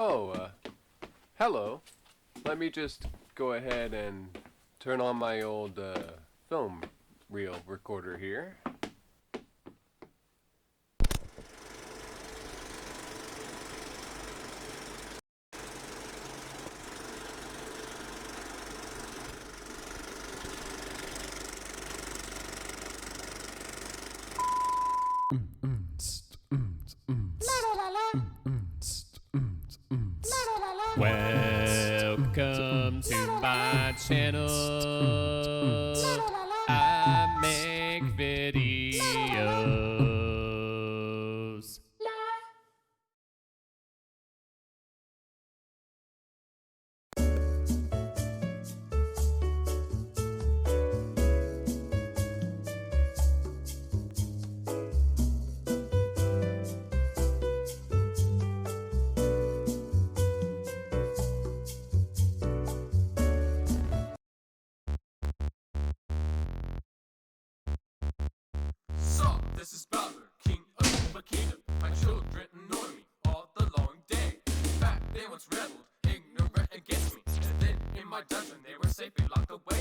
Oh, hello. Let me just go ahead and turn on my old film reel recorder here. Welcome to my channel. I make videos. So, this is Bowser, king of the kingdom. My children ignore me all the long day. In fact, they once rebelled, ignorant against me. And then in my dungeon, they were safely locked away.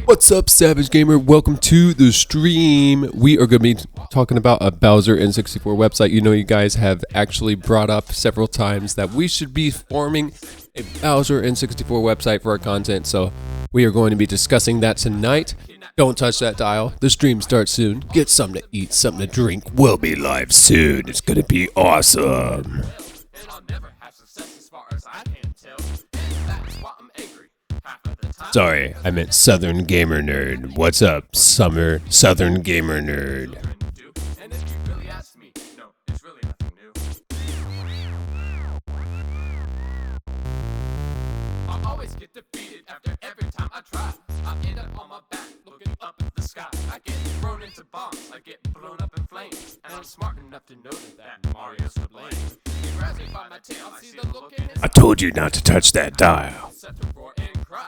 What's up, Savage Gamer? Welcome to the stream. We are going to be talking about a BowserN64 website. You know, you guys have actually brought up several times that we should be forming a BowserN64 website for our content, so we are going to be discussing that tonight. Don't touch that dial. The stream starts soon. Get something to eat, something to drink. We'll be live soon. It's going to be awesome. And I'll never have success as far as I can tell. And that's why I'm angry half of the time. Sorry, I meant Southern Gamer Nerd. What's up, Summer Southern Gamer Nerd? And if you really ask me, no, it's really nothing new. I always get defeated after every time I try. I end up on my back, looking up at the sky. I get thrown into bombs, I get blown up in flames. And I'm smart enough to know that Mario's to blame. He grabs me by my tail, I see the look in his I told you not to touch that dial. eyes, set to roar and cry.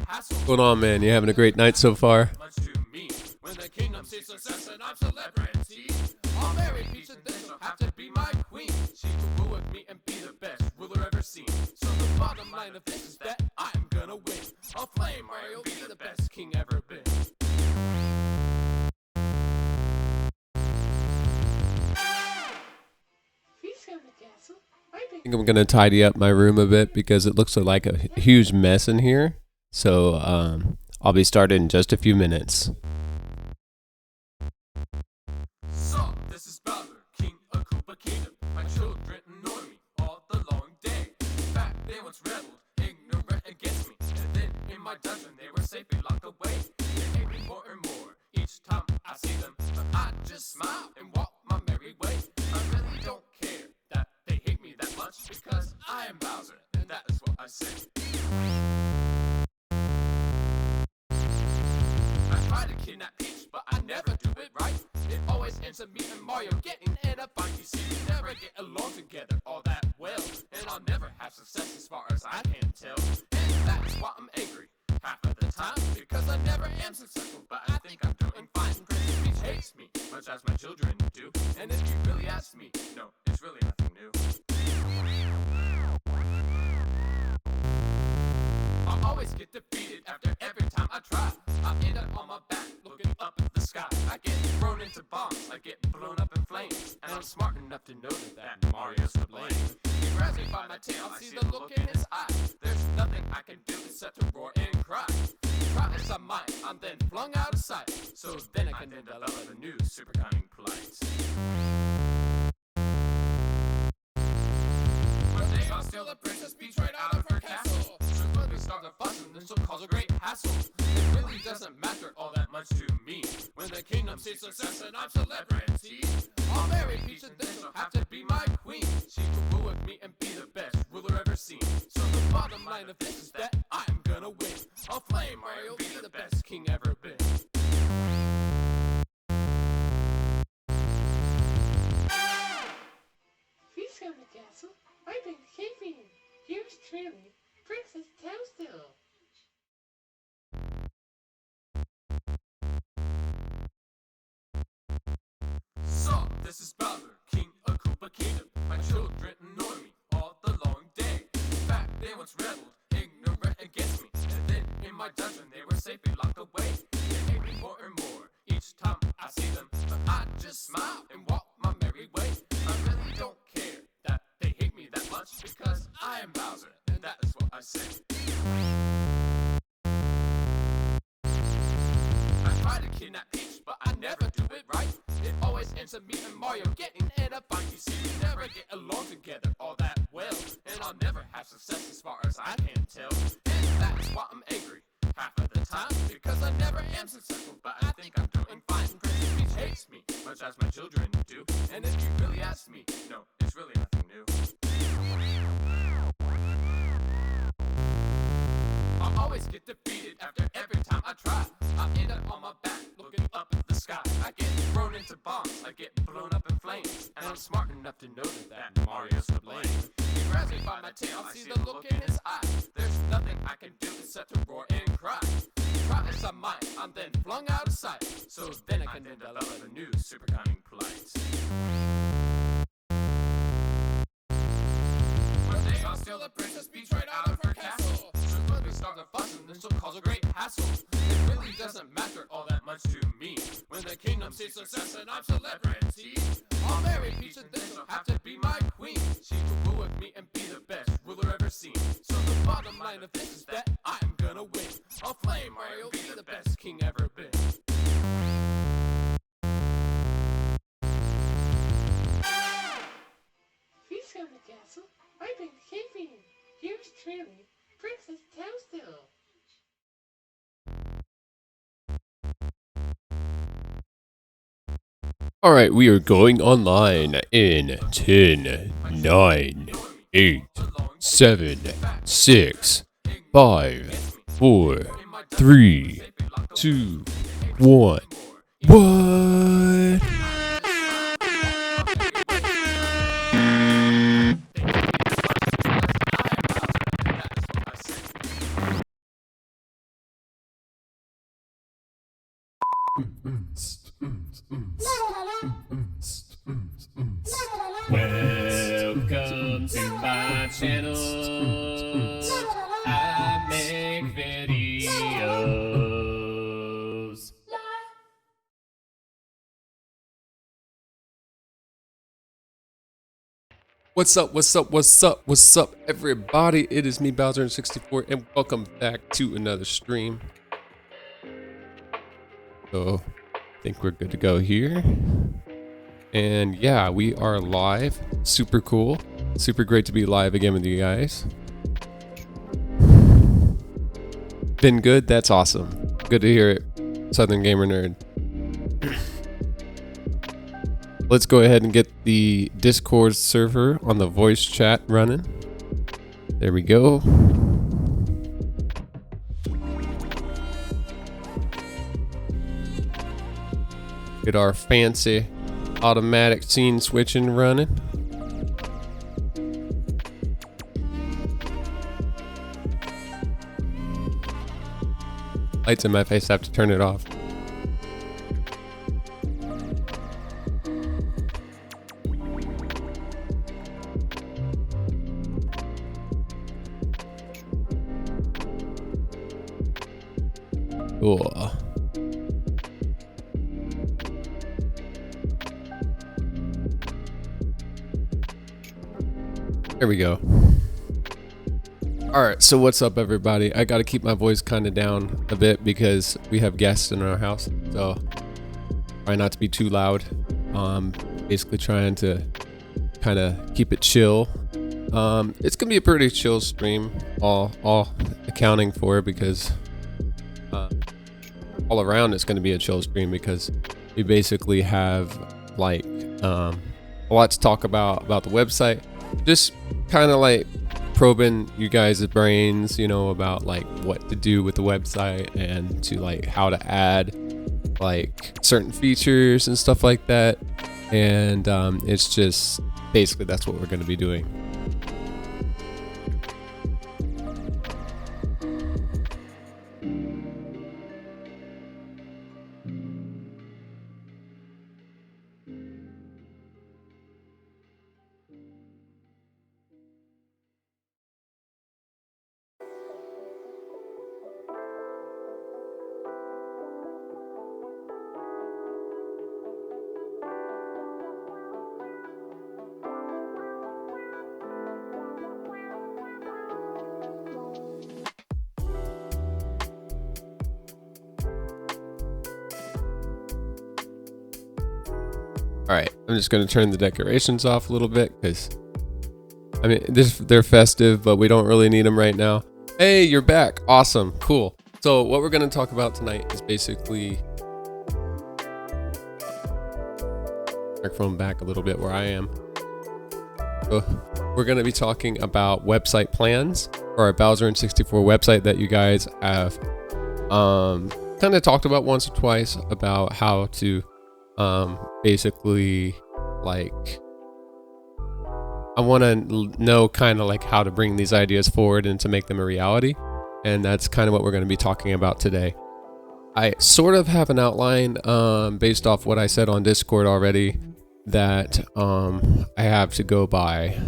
What's going on, man? You having a great night so far? Much to me when the kingdom sees success and I'm celebrity. I'll marry Peach and then she'll have to be my queen. She will rule with me and be the best ruler ever seen. So the bottom line of this is that I'm gonna win. I'll flame Mario, be the best king ever been. I think I'm gonna tidy up my room a bit because it looks like a huge mess in here. So I'll be starting in just a few minutes. So, this is Bowser, king of Koopa Kingdom. My children ignore me all the long day. In fact, they once rebelled, ignorant against me. And then in my dungeon, they were safely locked away. They hate me more and more each time I see them. But I just smile and walk my merry way. I really don't care that they hate me that much because I am Bowser, and that is what I say. I try to kidnap Peach, but I never do it right. It always ends up me and Mario getting in a fight. You see, we never get along together all that well. And I'll never have success as far as I can tell. And that's why I'm angry half of the time. Because I never am successful, but I think I'm doing fine. Princess Peach hates me, much as my children do. And if you really ask me, no, it's really nothing new. I always get defeated after every time I try. I end up on my back, looking up at the sky. I get thrown into bombs, I get blown up in flames. And I'm smart enough to know that Mario's to blame. He grabs me by my tail, I see the look in his eyes. There's nothing I can do except to roar and cry. Try as I might, I'm then flung out of sight. So then I can develop a new super cunning plight. One day I'll steal the Princess Peach right out of her castle. She'll quickly start a fuss and then she'll cause a great hassle. It really doesn't matter all that much to me. When the kingdom sees success and I'm celebrity. I'll marry Peach and then she'll have to be my queen. She will rule with me and be the best ruler ever seen. So the bottom line of this is that I'm gonna win. I'll flame Mario, be the best king ever been. Please go to the castle. I've been keeping you. truly, Princess Toadstool. So, this is Bowser, King of Koopa Kingdom. My children annoy me all the long day. In fact, they once rebelled, ignorant against me. And then in my dungeon, they were safely locked away. They hate me more and more each time I see them. But I just smile and walk my merry way. I really don't care that they hate me that much, because I am Bowser, and that is what I say. I try to kidnap Peach, but I never do it right. It always ends up me and Mario getting in a fight. You see, we never get along together all that well, and I'll never have success as far as I can tell. And that's why I'm angry half of the time, because I never am successful, but I think I'm doing fine. Princess Peach hates me, much as my children do. And if you really ask me, no, it's really nothing new. I always get defeated after every time I try. I end up on my back, looking up at the sky. I get thrown into bombs, I get blown up in flames. And I'm smart enough to know that Mario's to blame. He grabs me by my tail, I see the look in his eye. There's nothing I can do except to roar and cry. Try as I might, I'm then flung out of sight. So then I can develop a new super cunning plight. One day I'll steal the Princess Peach right out of her castle. She'll quickly start a fuss and then she'll cause a great hassle. It really doesn't matter all that much to me. When the kingdom sees success and I'm celebrity, I'll marry Peach and then she'll have to be my queen. She will rule with me and be the best ruler ever seen. So the bottom line of this is that I'm gonna win. I'll flame Mario, be the best king ever been. Please come to the castle. I bring the king for you. Yours truly, Princess Toadstool. All right, we are going online in 10, 9, 8, 7, 6, 5, 4, 3, 2, 1. What? Welcome to my channel. I make videos. What's up, everybody? It is me, BowserN64, and welcome back to another stream. So, I think we're good to go here. And yeah, we are live. Super cool. Super great to be live again with you guys. Been good? That's awesome. Good to hear it, Southern Gamer Nerd. Let's go ahead and get the Discord server on the voice chat running. There we go. Get our fancy automatic scene switching running. Lights in my face, I have to turn it off. Cool. There we go. Alright, so what's up, everybody? I gotta keep my voice kind of down a bit because we have guests in our house, so try not to be too loud. Basically trying to kind of keep it chill. It's gonna be a pretty chill stream, all accounting for, because all around it's gonna be a chill stream because we basically have like a lot to talk about the website. Just kind of like probing you guys' brains, you know, about like what to do with the website and to like how to add like certain features and stuff like that. And it's just basically that's what we're going to be doing. Alright, I'm just going to turn the decorations off a little bit because, I mean, they're festive, but we don't really need them right now. Hey, you're back. Awesome. Cool. So what we're going to talk about tonight is basically... Microphone back a little bit where I am. So we're going to be talking about website plans for our BowserN64 website that you guys have kind of talked about once or twice about how to basically, like, I want to know kind of like how to bring these ideas forward and to make them a reality, and that's kind of what we're going to be talking about today. I sort of have an outline based off what I said on Discord already that I have to go by.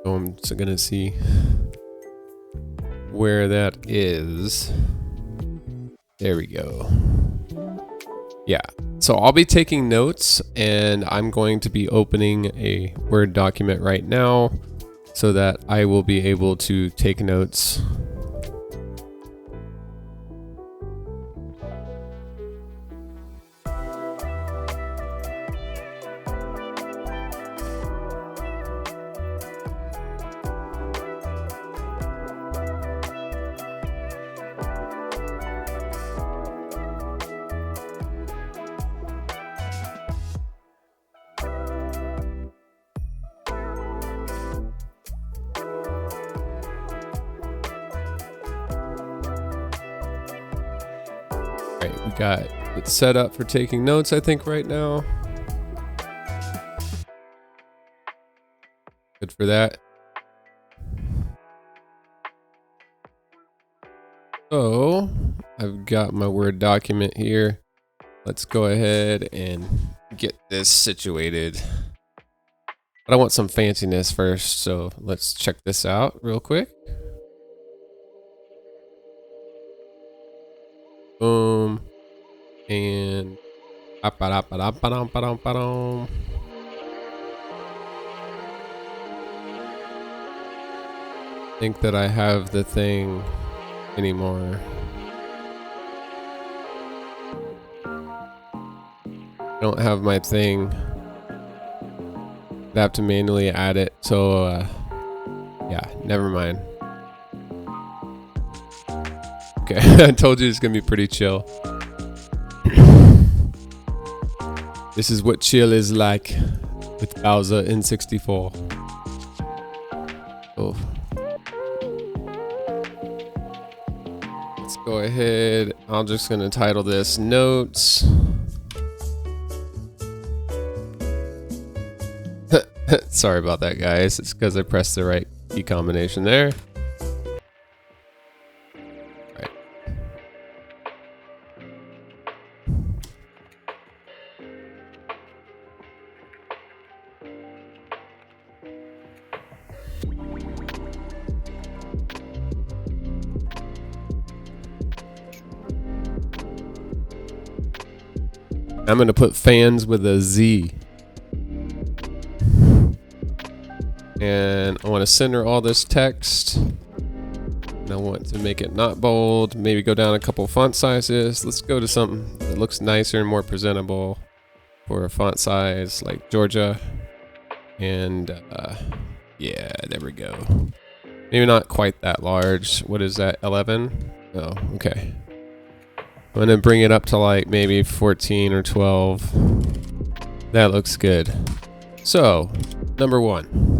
So I'm just gonna see where that is. There we go. Yeah, so I'll be taking notes, and I'm going to be opening a Word document right now so that I will be able to take notes. Alright, we got it set up for taking notes, I think, right now. Good for that. So, I've got my Word document here. Let's go ahead and get this situated. But I want some fanciness first, so let's check this out real quick. Boom. And I think that I have the thing anymore. I don't have my thing. I have to manually add it, so yeah, never mind. Okay, I told you it's gonna be pretty chill. This is what chill is like with BowserN64. Oh. Let's go ahead. I'm just gonna title this Notes. Sorry about that, guys. It's because I pressed the right key combination there. I'm going to put fans with a Z. And I want to center all this text. And I want to make it not bold. Maybe go down a couple font sizes. Let's go to something that looks nicer and more presentable for a font size like Georgia. And yeah, there we go. Maybe not quite that large. What is that, 11? Oh, okay. I'm gonna bring it up to like maybe 14 or 12. That looks good. So, number 1.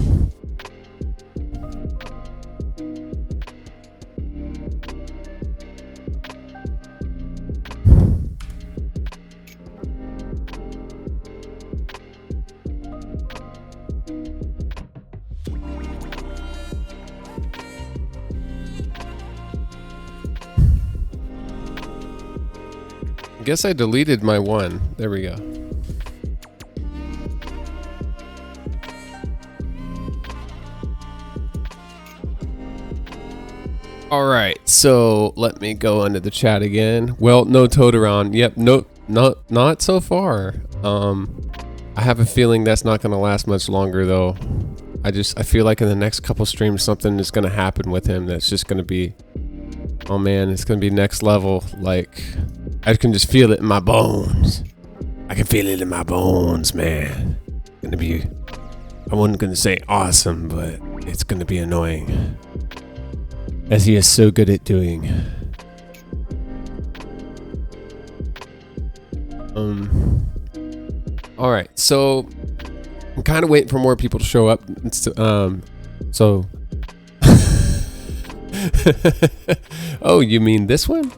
I guess I deleted my 1. There we go. All right, so let me go into the chat again. Well, no toad around. Yep, not so far. I have a feeling that's not gonna last much longer though. I feel like in the next couple streams something is gonna happen with him that's just gonna be Oh man, it's gonna be next level. Like, I can just feel it in my bones. I can feel it in my bones, man. It's gonna be, I wasn't gonna say awesome, but it's gonna be annoying. As he is so good at doing. Alright, so I'm kind of waiting for more people to show up. So oh, you mean this one?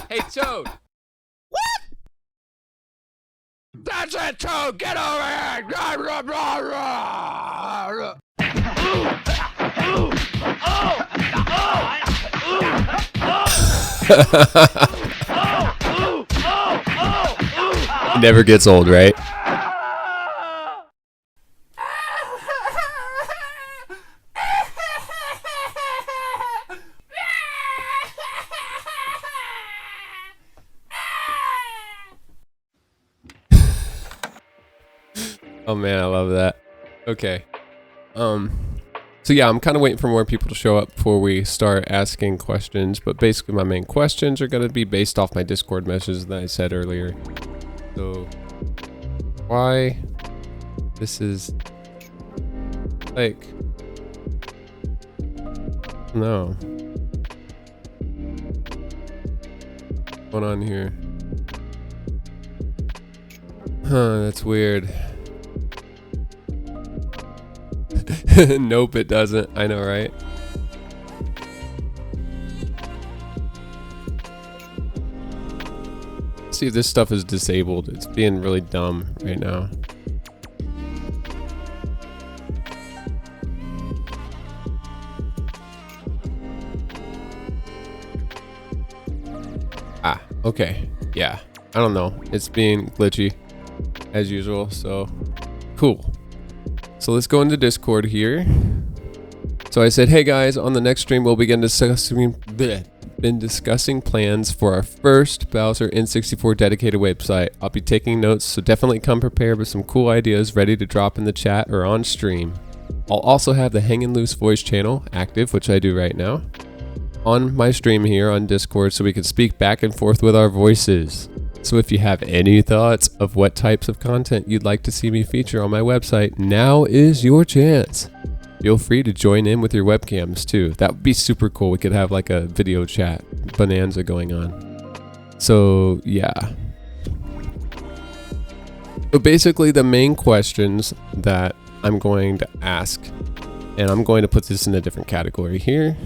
Hey, Toad! What? That's it, Toad! Get over here! It never gets old, right? Oh man, I love that. Okay. So yeah, I'm kind of waiting for more people to show up before we start asking questions, but basically my main questions are going to be based off my Discord messages that I said earlier. So, why this is like, no. What's going on here? Huh, that's weird. Nope, it doesn't. I know, right? See if this stuff is disabled. It's being really dumb right now. Ah, okay. Yeah. I don't know. It's being glitchy as usual, so cool. So let's go into Discord here. So I said, hey guys, on the next stream we'll begin discussing plans for our first BowserN64 dedicated website. I'll be taking notes, so definitely come prepared with some cool ideas ready to drop in the chat or on stream. I'll also have the Hangin' Loose voice channel active, which I do right now, on my stream here on Discord so we can speak back and forth with our voices. So if you have any thoughts of what types of content you'd like to see me feature on my website, now is your chance. Feel free to join in with your webcams too. That would be super cool. We could have like a video chat bonanza going on. So yeah. So basically the main questions that I'm going to ask, and I'm going to put this in a different category here.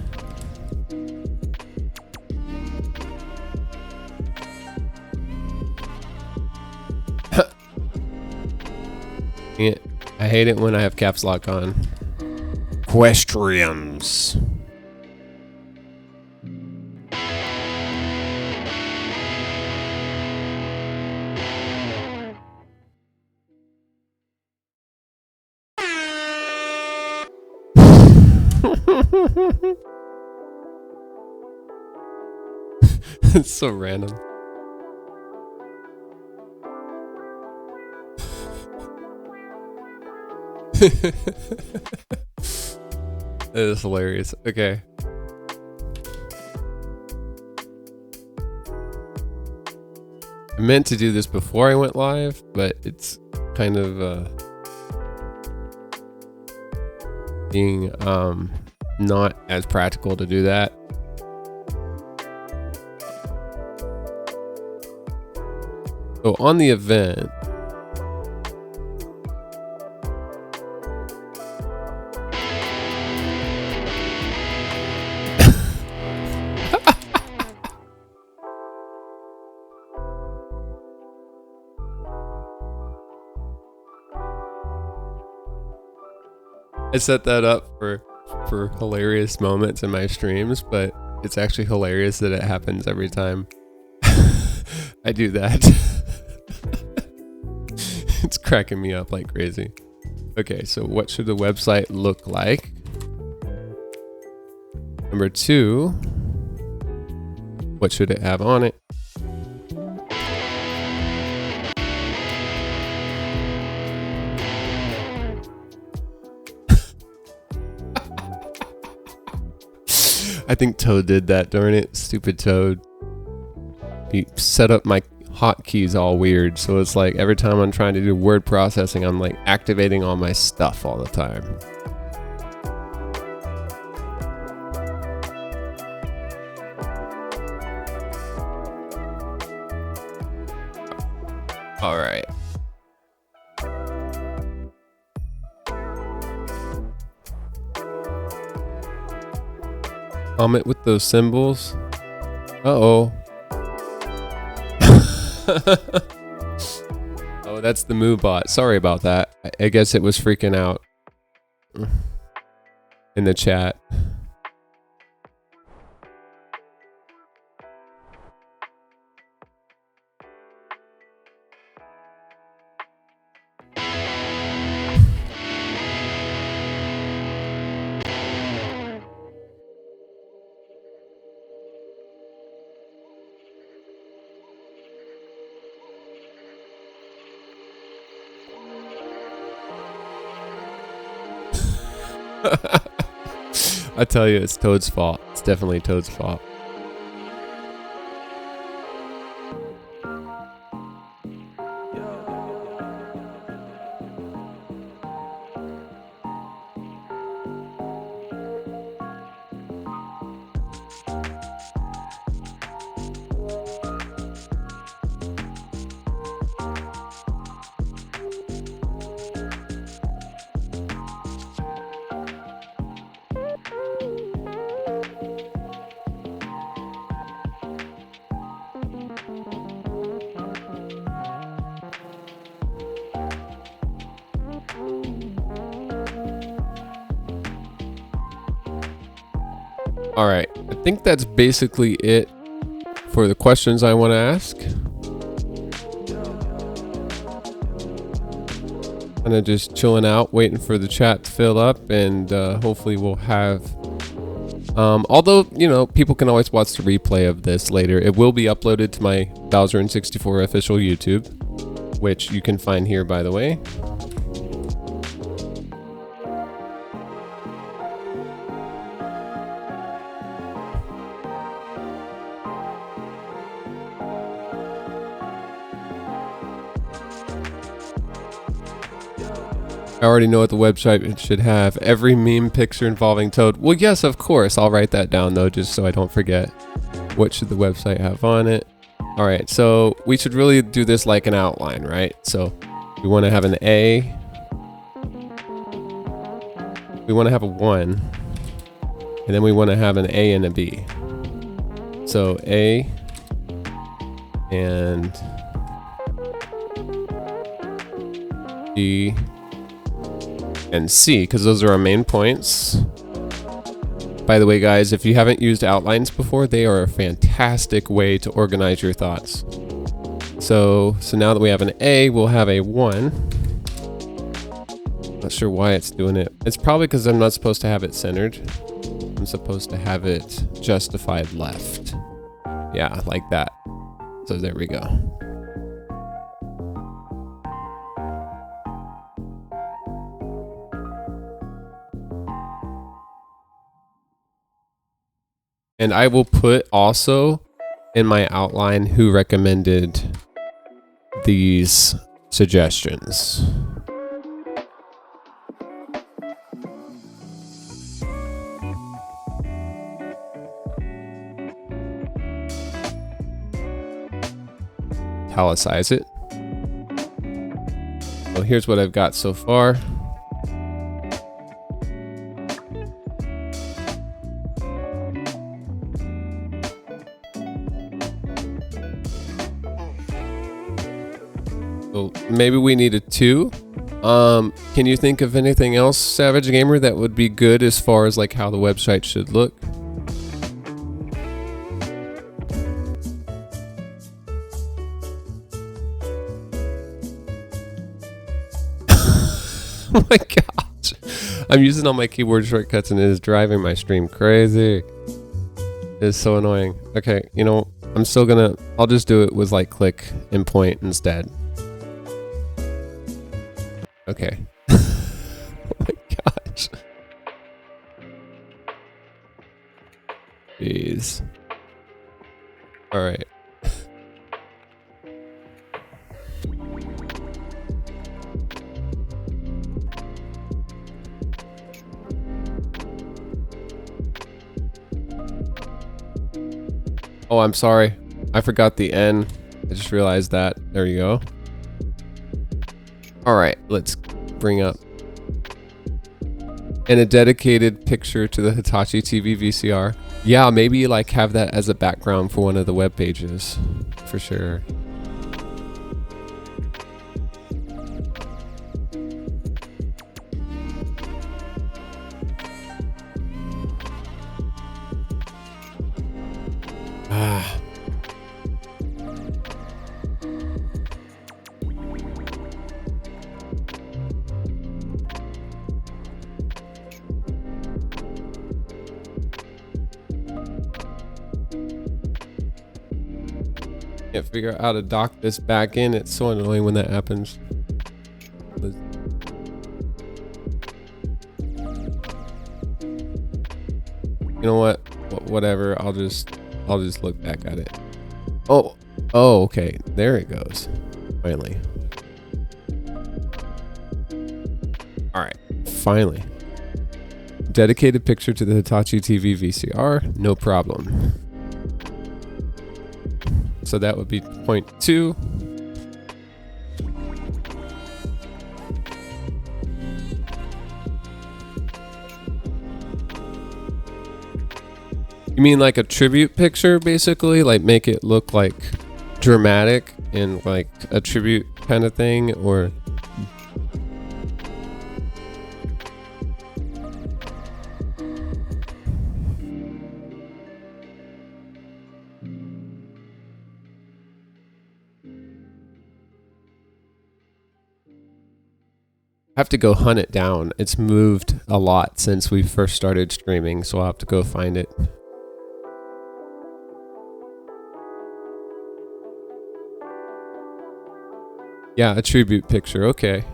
I hate it when I have caps lock on. Questions. It's so random. That is hilarious. Okay. I meant to do this before I went live, but it's kind of being not as practical to do that. So on the event, I set that up for hilarious moments in my streams, but it's actually hilarious that it happens every time I do that. It's cracking me up like crazy. Okay, so what should the website look like? Number 2, What should it have on it? I think Toad did that, darn it. Stupid Toad. He set up my hotkeys all weird, so it's like every time I'm trying to do word processing, I'm like activating all my stuff all the time. All right. Comment with those symbols. Uh-oh. Oh, that's the Moo bot. Sorry about that. I guess it was freaking out in the chat. I tell you, it's Toad's fault. It's definitely Toad's fault. All right, I think that's basically it for the questions I want to ask. Kind of just chilling out, waiting for the chat to fill up, and hopefully we'll have. Although, you know, people can always watch the replay of this later. It will be uploaded to my BowserN64 official YouTube, which you can find here, by the way. I already know what the website should have. Every meme picture involving Toad. Well, yes, of course. I'll write that down, though, just so I don't forget. What should the website have on it? All right, so we should really do this like an outline, right? So we want to have an A. We want to have a 1. And then we want to have an A and a B. So A and B and C, because those are our main points. By the way, guys, if you haven't used outlines before, they are a fantastic way to organize your thoughts. So now that we have an A, we'll have a 1. Not sure why it's doing it. It's probably because I'm not supposed to have it centered. I'm supposed to have it justified left. Yeah, like that. So there we go. And I will put also in my outline who recommended these suggestions. Italicize it. So here's what I've got so far. So maybe we need a 2. Can you think of anything else, Savage Gamer, that would be good as far as like how the website should look? Oh my gosh. I'm using all my keyboard shortcuts and it is driving my stream crazy. is so annoying. Okay, you know, I'm still gonna, I'll just do it with like click and point instead. Okay. Oh my gosh. Jeez. All right. Oh, I'm sorry. I forgot the N. I just realized that. There you go. All right, let's bring up and a dedicated picture to the Hitachi TV VCR. Yeah, maybe like have that as a background for one of the web pages for sure. Ah. Can't figure out how to dock this back in. It's so annoying when that happens. You know what? Whatever. I'll just look back at it. Oh, okay. There it goes. Finally. All right. Finally. Dedicated picture to the Hitachi TV VCR. No problem. So that would be point 2. You mean like a tribute picture, basically? Like make it look like dramatic and like a tribute kind of thing, or? I have to go hunt it down. It's moved a lot since we first started streaming, so I'll have to go find it. Yeah, a tribute picture. Okay.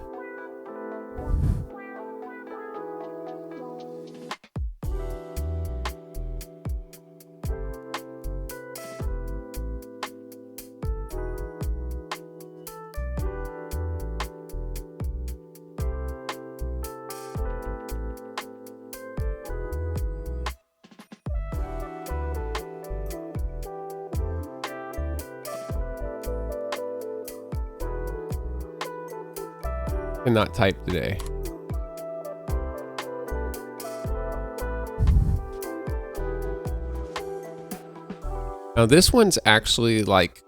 Cannot type today. Now this one's actually like,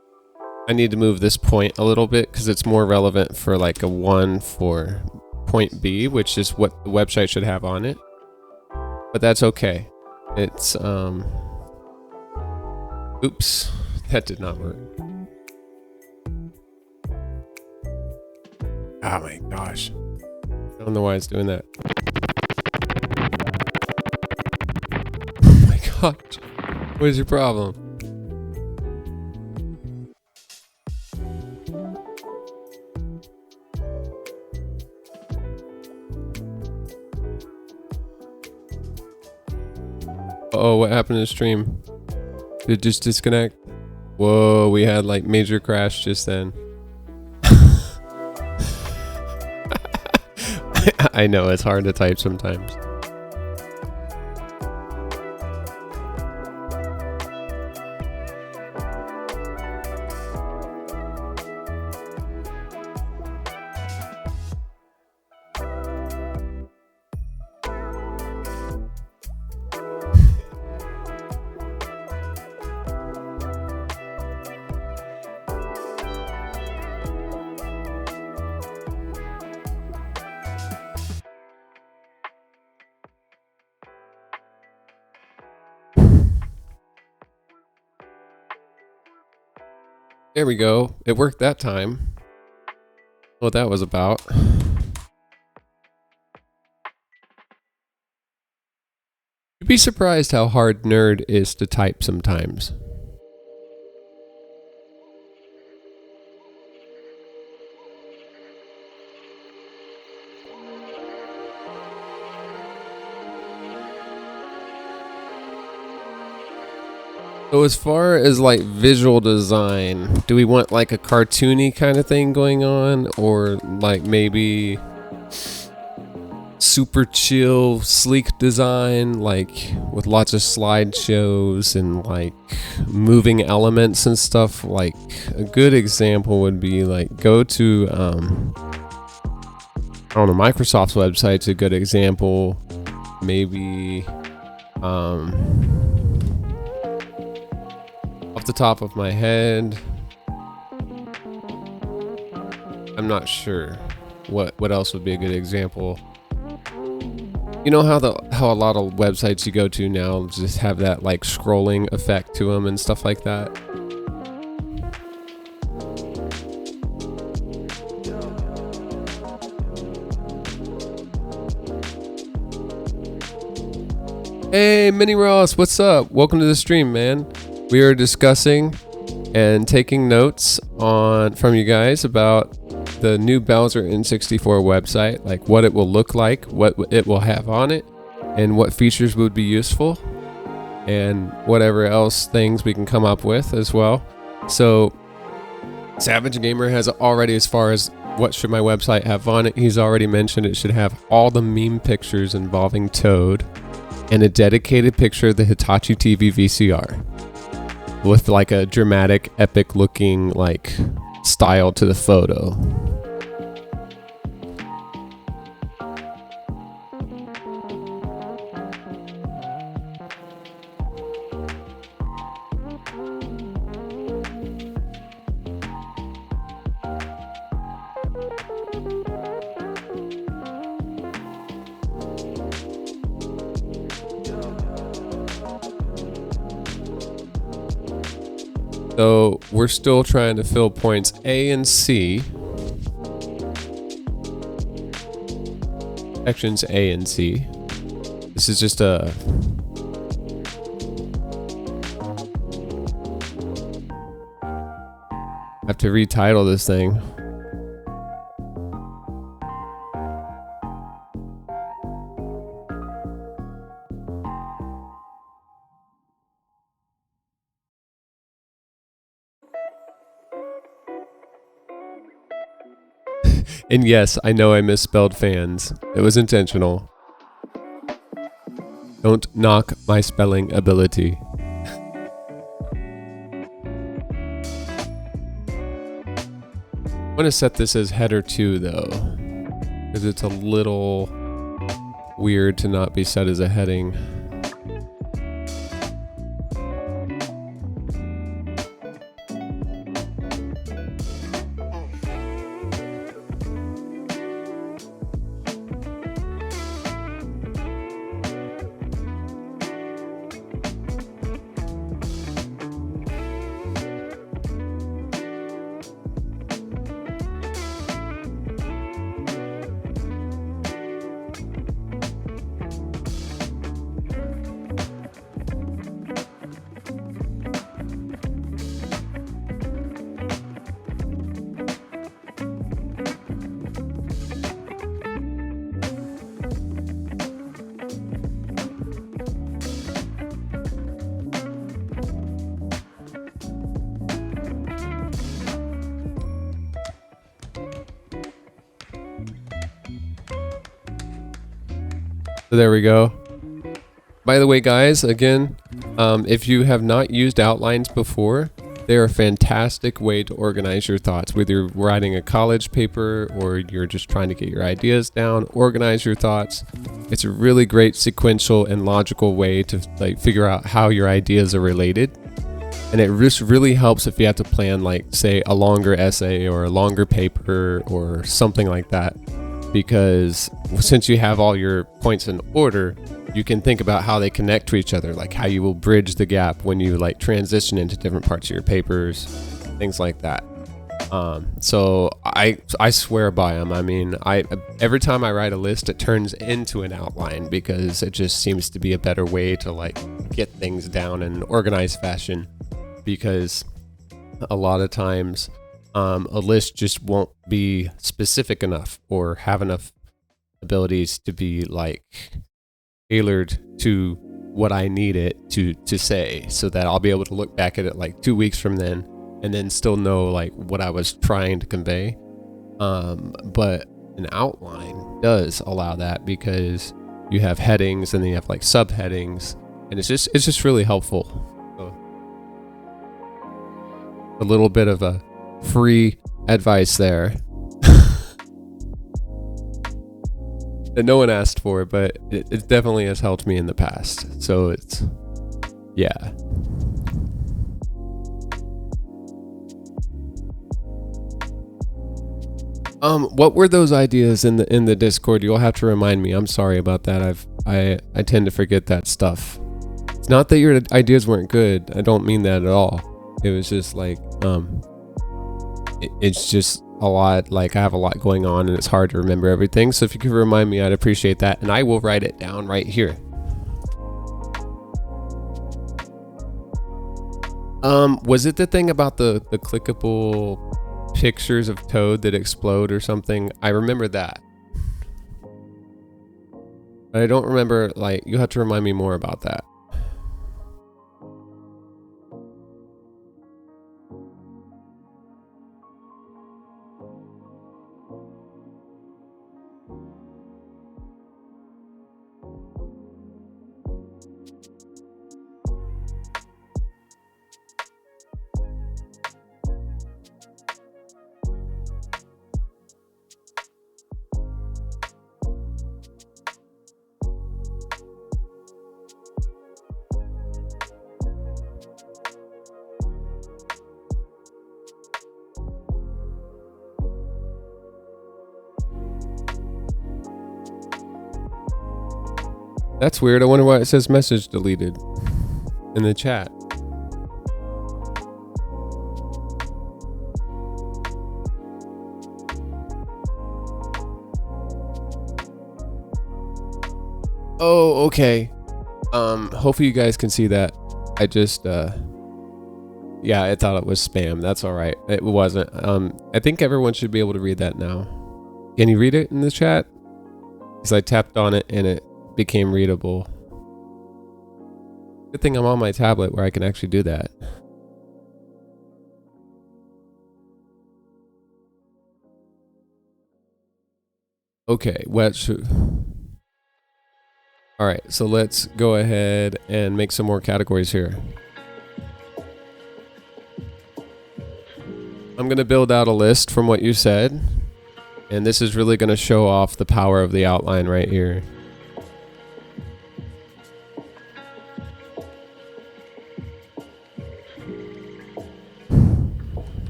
I need to move this point a little bit because it's more relevant for like a 1 for point B, which is what the website should have on it. But that's okay. It's oops, that did not work. Oh my gosh. I don't know why it's doing that. Oh my gosh. What is your problem? Uh-oh, what happened to the stream? Did it just disconnect? Whoa, we had like major crash just then. I know, it's hard to type sometimes. There we go. It worked that time. What that was about. You You'd be surprised how hard nerd is to type sometimes. So as far as like visual design, do we want like a cartoony kind of thing going on, or like maybe super chill, sleek design, like with lots of slideshows and like moving elements and stuff? Like a good example would be like go to I don't know, Microsoft's website's a good example. Maybe off the top of my head, I'm not sure what else would be a good example. You know how a lot of websites you go to now just have that like scrolling effect to them and stuff like that? Hey, Mini Ross, what's up? Welcome to the stream, man. We are discussing and taking notes from you guys about the new BowserN64 website, like what it will look like, what it will have on it, and what features would be useful, and whatever else things we can come up with as well. So Savage Gamer has already, as far as what should my website have on it, he's already mentioned it should have all the meme pictures involving Toad and a dedicated picture of the Hitachi TV VCR with like a dramatic, epic looking like style to the photo. So we're still trying to fill points A and C. Sections A and C. This is just a... I have to retitle this thing. And yes, I know I misspelled fans. It was intentional. Don't knock my spelling ability. I'm gonna set this as header 2 though, because it's a little weird to not be set as a heading. So there we go. By the way, guys, again, if you have not used outlines before, they're a fantastic way to organize your thoughts. Whether you're writing a college paper or you're just trying to get your ideas down, organize your thoughts. It's a really great sequential and logical way to like figure out how your ideas are related. And it just really helps if you have to plan, like, say, a longer essay or a longer paper or something like that. Because since you have all your points in order, you can think about how they connect to each other, like how you will bridge the gap when you like transition into different parts of your papers, things like that. So I swear by them. I mean, every time I write a list, it turns into an outline because it just seems to be a better way to like get things down in an organized fashion. Because a lot of times, a list just won't be specific enough or have enough abilities to be like tailored to what I need it to say, so that I'll be able to look back at it like 2 weeks from then and then still know like what I was trying to convey. But an outline does allow that because you have headings and then you have like subheadings, and it's just really helpful. So, a little bit of a free advice there that no one asked for, but it definitely has helped me in the past. So it's, yeah. What were those ideas in the Discord? You'll have to remind me. I'm sorry about that. I tend to forget that stuff. It's not that your ideas weren't good. I don't mean that at all. It was just like, it's just a lot. Like I have a lot going on and it's hard to remember everything. So if you could remind me, I'd appreciate that. And I will write it down right here. Was it the thing about the clickable pictures of Toad that explode or something? I remember that. But I don't remember, like, you have to remind me more about that. That's weird. I wonder why it says message deleted in the chat. Oh, okay. Hopefully you guys can see that. I just, yeah, I thought it was spam. That's all right. It wasn't. I think everyone should be able to read that now. Can you read it in the chat? Because I tapped on it and it became readable. Good thing I'm on my tablet where I can actually do that. Okay, all right, so let's go ahead and make some more categories here. I'm going to build out a list from what you said, and this is really going to show off the power of the outline right here.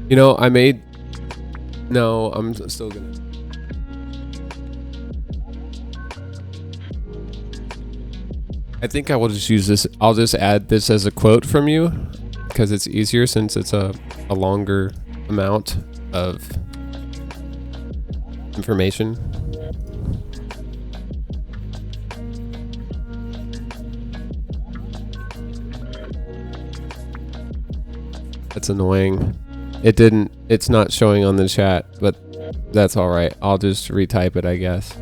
You know, no, I'm still gonna. I think I will just use this. I'll just add this as a quote from you because it's easier since it's a longer amount of information. That's annoying. It's not showing on the chat, but that's all right. I'll just retype it, I guess.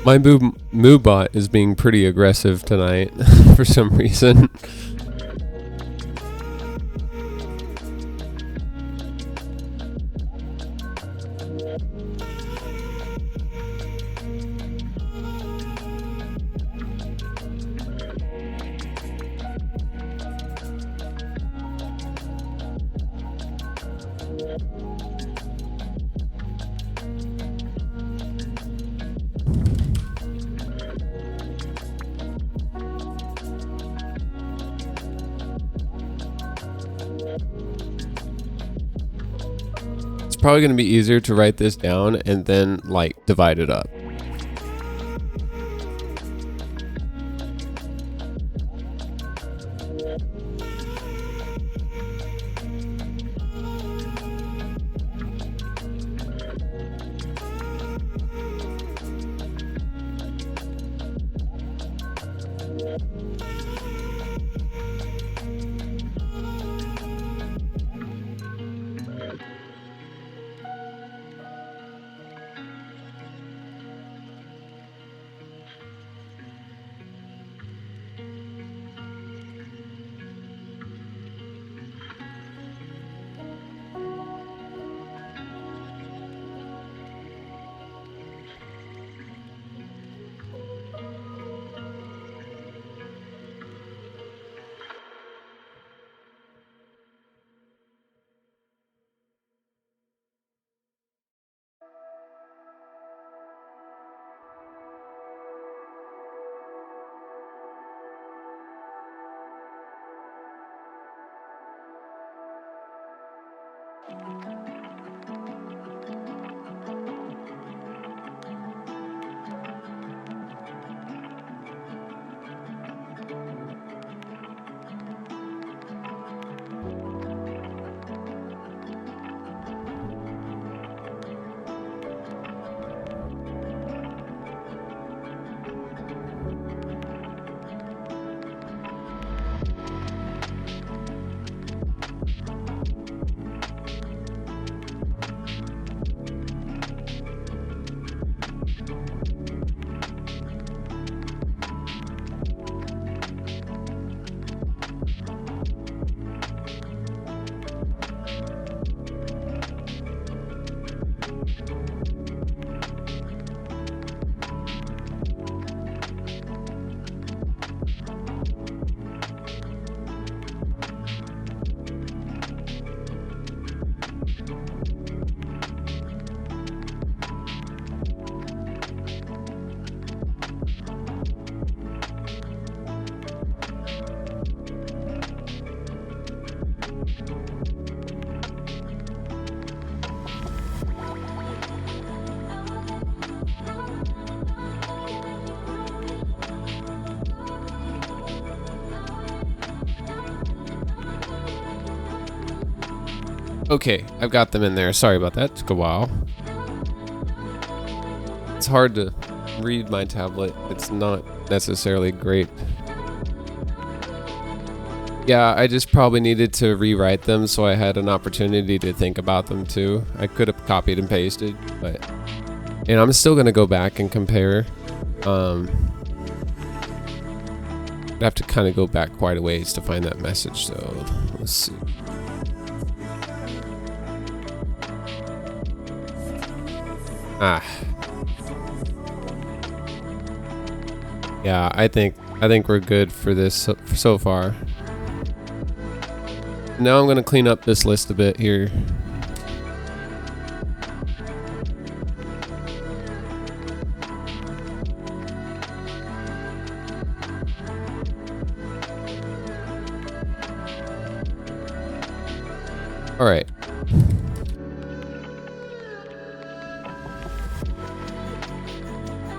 My Moobot is being pretty aggressive tonight for some reason. It's probably going to be easier to write this down and then like divide it up. Okay, I've got them in there. Sorry about that. Took a while. It's hard to read my tablet. It's not necessarily great. Yeah, I just probably needed to rewrite them so I had an opportunity to think about them too. I could have copied and pasted, but... And I'm still going to go back and compare. I have to kind of go back quite a ways to find that message, so let's see. Yeah, I think we're good for this so far. Now I'm gonna clean up this list a bit here. All right.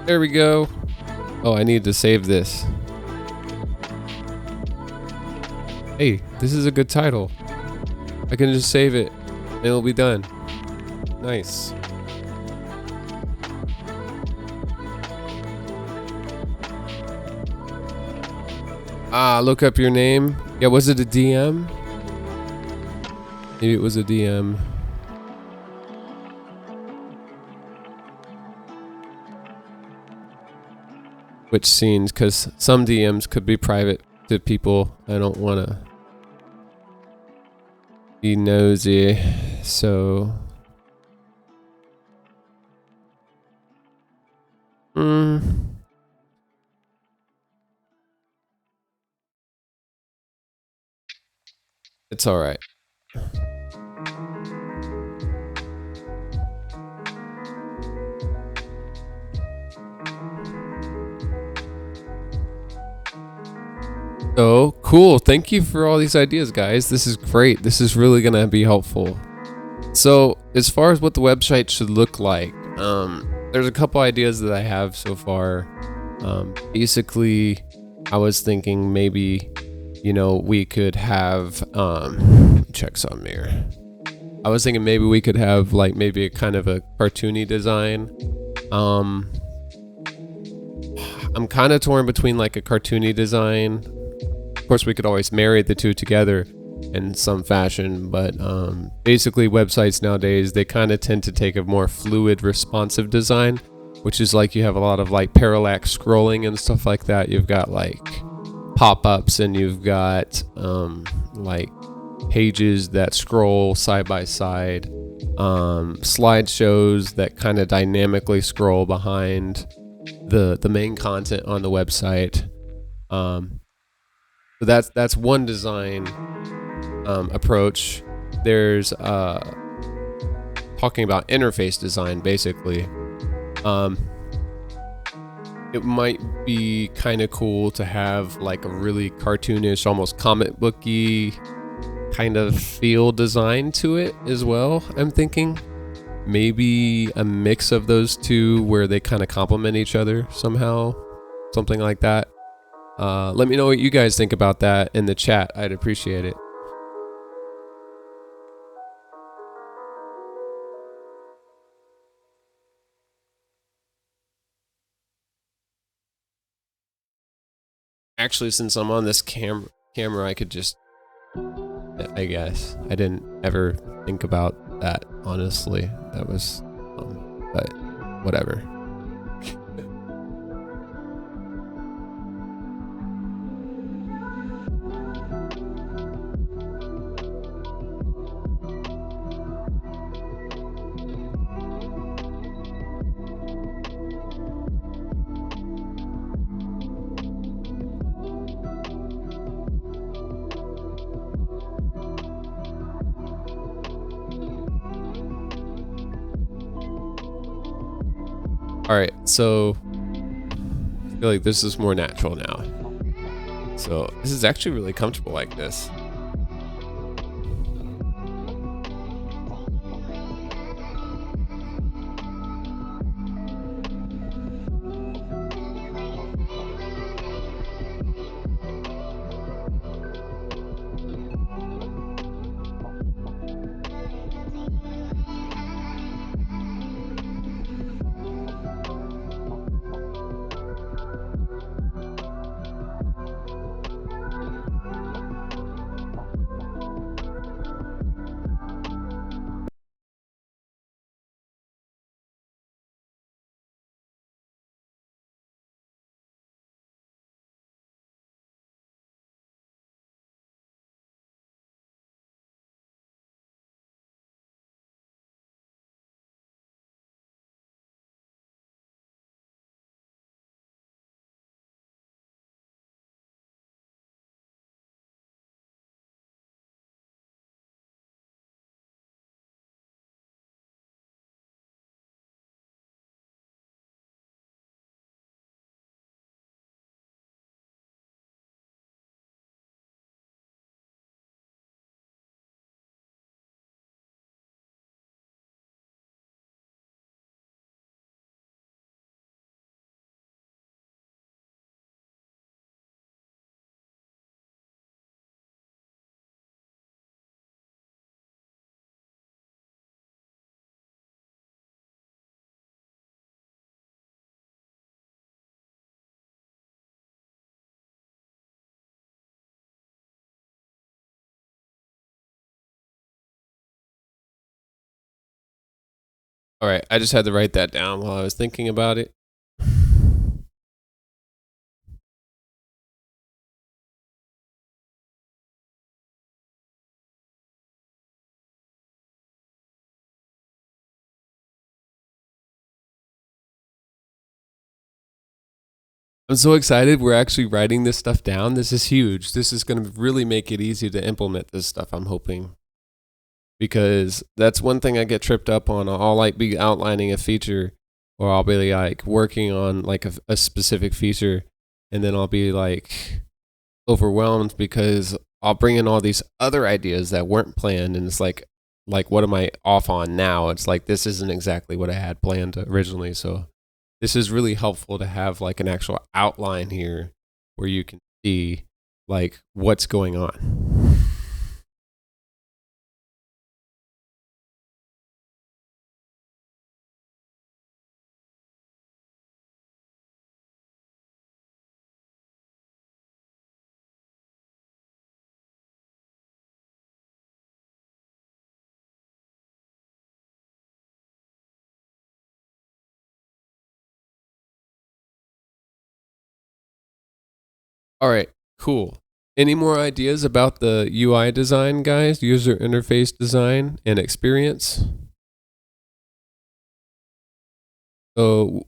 There we go. Oh, I need to save this. Hey, this is a good title. I can just save it and it'll be done. Nice. Look up your name. Yeah, was it a DM? Maybe it was a DM. Which scenes, because some DMs could be private to people. I don't want to be nosy, so... It's alright. Oh, cool. Thank you for all these ideas, guys. This is great. This is really going to be helpful. So as far as what the website should look like, there's a couple ideas that I have so far. Basically, I was thinking maybe, we could have, check some here. I was thinking maybe we could have like maybe a kind of a cartoony design. I'm kind of torn between like a cartoony design. Of course, we could always marry the two together in some fashion, but basically websites nowadays, they kind of tend to take a more fluid, responsive design, which is like you have a lot of like parallax scrolling and stuff like that. You've got like pop-ups and you've got like pages that scroll side by side, slideshows that kind of dynamically scroll behind the main content on the website. So that's one design approach. There's talking about interface design, basically. It might be kind of cool to have like a really cartoonish, almost comic booky kind of feel design to it as well. I'm thinking maybe a mix of those two where they kind of complement each other somehow, something like that. Let me know what you guys think about that in the chat. I'd appreciate it. Actually, since I'm on this camera, I could just, I guess. I didn't ever think about that, honestly. That was, but whatever. Alright, so I feel like this is more natural now. So this is actually really comfortable like this. Alright, I just had to write that down while I was thinking about it. I'm so excited we're actually writing this stuff down. This is huge. This is going to really make it easy to implement this stuff, I'm hoping. Because that's one thing I get tripped up on. I'll like be outlining a feature, or I'll be like working on like a specific feature, and then I'll be like overwhelmed because I'll bring in all these other ideas that weren't planned, and it's like like what am I off on now? It's like this isn't exactly what I had planned originally. So this is really helpful to have like an actual outline here where you can see like what's going on. All right, cool. Any more ideas about the UI design, guys? User interface design and experience? So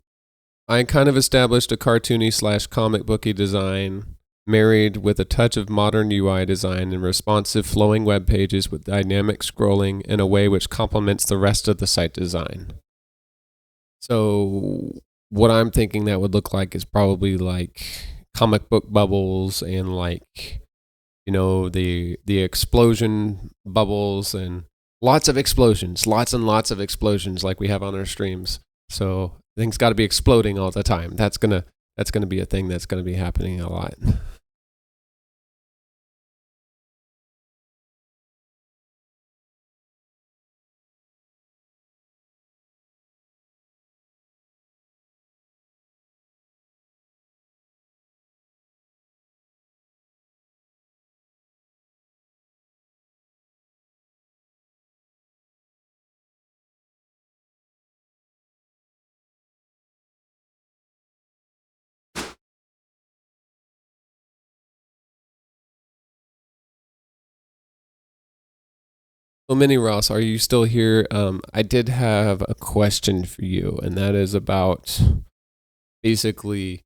I kind of established a cartoony / comic booky design married with a touch of modern UI design and responsive flowing web pages with dynamic scrolling in a way which complements the rest of the site design. So what I'm thinking that would look like is probably like comic book bubbles and like, you know, the explosion bubbles and lots of explosions, lots and lots of explosions like we have on our streams. So things got to be exploding all the time. That's gonna be a thing that's gonna be happening a lot. So, Mini Ross, are you still here? I did have a question for you, and that is about basically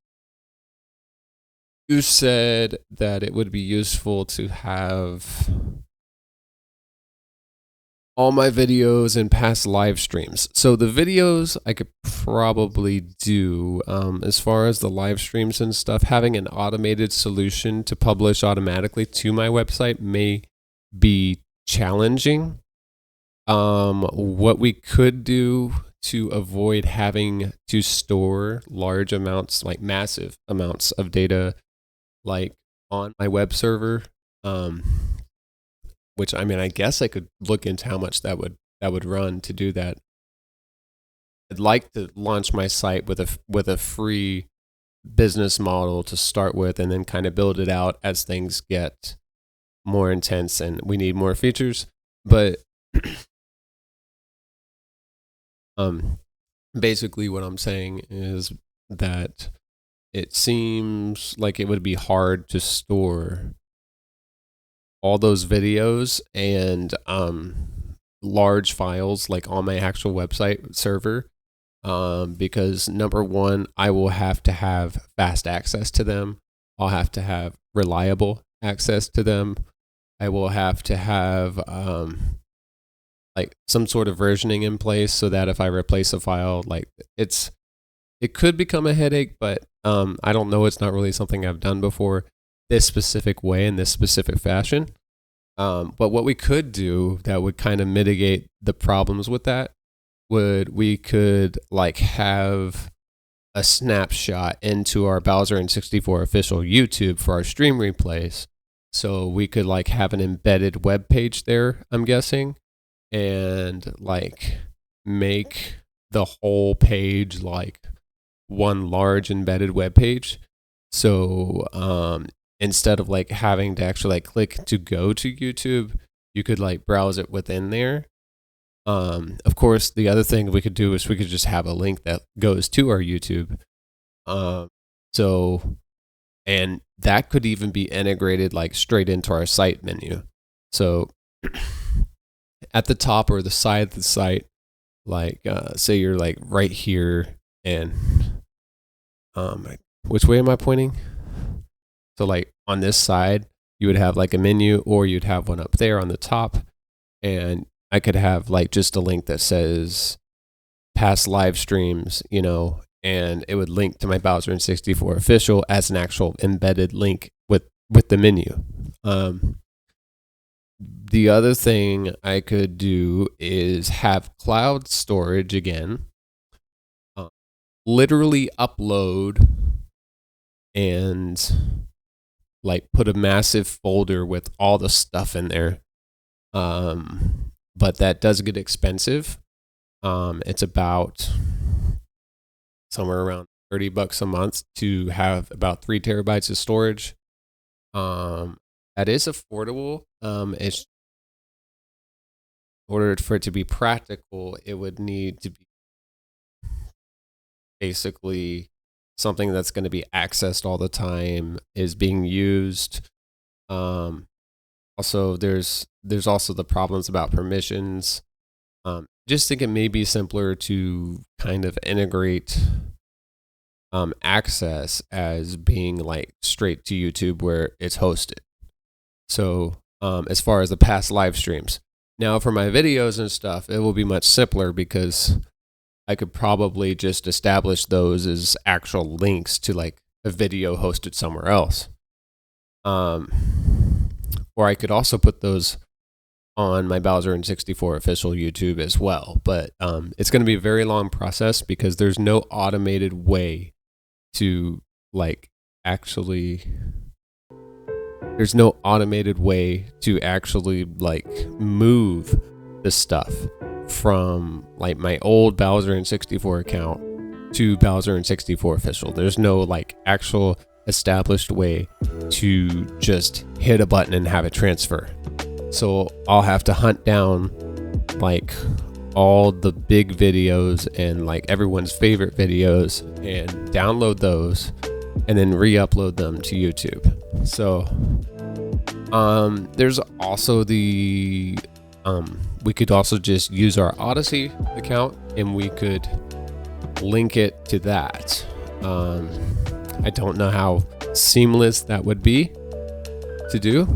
you said that it would be useful to have all my videos and past live streams. So the videos I could probably do. As far as the live streams and stuff, having an automated solution to publish automatically to my website may be challenging. What we could do to avoid having to store large amounts, like massive amounts of data, like on my web server, which I mean, I guess I could look into how much that would run to do that. I'd like to launch my site with a free business model to start with, and then kind of build it out as things get more intense and we need more features. But basically, what I'm saying is that it seems like it would be hard to store all those videos and large files like on my actual website server, because number one, I will have to have fast access to them. I'll have to have reliable access to them. I will have to have like some sort of versioning in place so that if I replace a file, like it could become a headache, but I don't know. It's not really something I've done before this specific way in this specific fashion. But what we could do that would kind of mitigate the problems with that we could like have a snapshot into our BowserN64 official YouTube for our stream replays. So we could like have an embedded web page there, I'm guessing, and like make the whole page like one large embedded web page. So instead of like having to actually like click to go to YouTube, you could like browse it within there. Of course, the other thing we could do is we could just have a link that goes to our YouTube. And that could even be integrated like straight into our site menu. So at the top or the side of the site, like say you're like right here, and which way am I pointing? So like on this side, you would have like a menu, or you'd have one up there on the top, and I could have like just a link that says past live streams, you know, and it would link to my BowserN64 official as an actual embedded link with the menu. The other thing I could do is have cloud storage again, uh, literally upload and like put a massive folder with all the stuff in there. But that does get expensive. It's about somewhere around $30 a month to have about 3 terabytes of storage. That is affordable. It's in order for it to be practical, it would need to be basically something that's going to be accessed all the time, is being used. Also, there's also the problems about permissions. Just think it may be simpler to kind of integrate access as being like straight to YouTube where it's hosted. So as far as the past live streams, now for my videos and stuff, it will be much simpler because I could probably just establish those as actual links to like a video hosted somewhere else. Or I could also put those on my BowserN64 official YouTube as well. But it's going to be a very long process because there's no automated way to like actually move the stuff from like my old BowserN64 account to BowserN64 official. There's no like actual established way to just hit a button and have it transfer. So I'll have to hunt down like all the big videos and like everyone's favorite videos and download those and then re-upload them to YouTube. So there's also the we could also just use our Odyssey account and we could link it to that. I don't know how seamless that would be to do,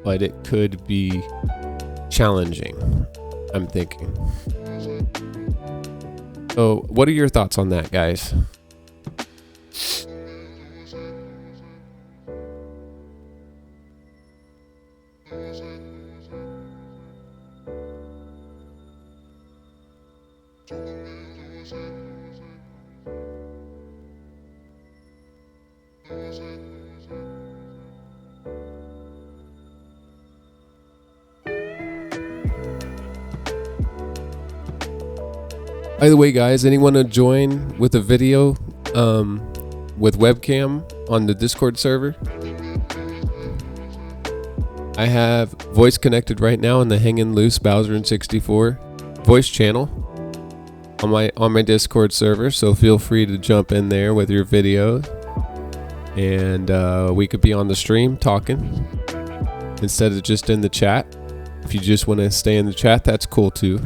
but it could be challenging, I'm thinking. So what are your thoughts on that, guys? By the way, guys, anyone to join with a video with webcam on the Discord server? I have voice connected right now in the Hangin' Loose BowserN64 voice channel on my Discord server, so feel free to jump in there with your video, and we could be on the stream talking instead of just in the chat. If you just want to stay in the chat, that's cool too.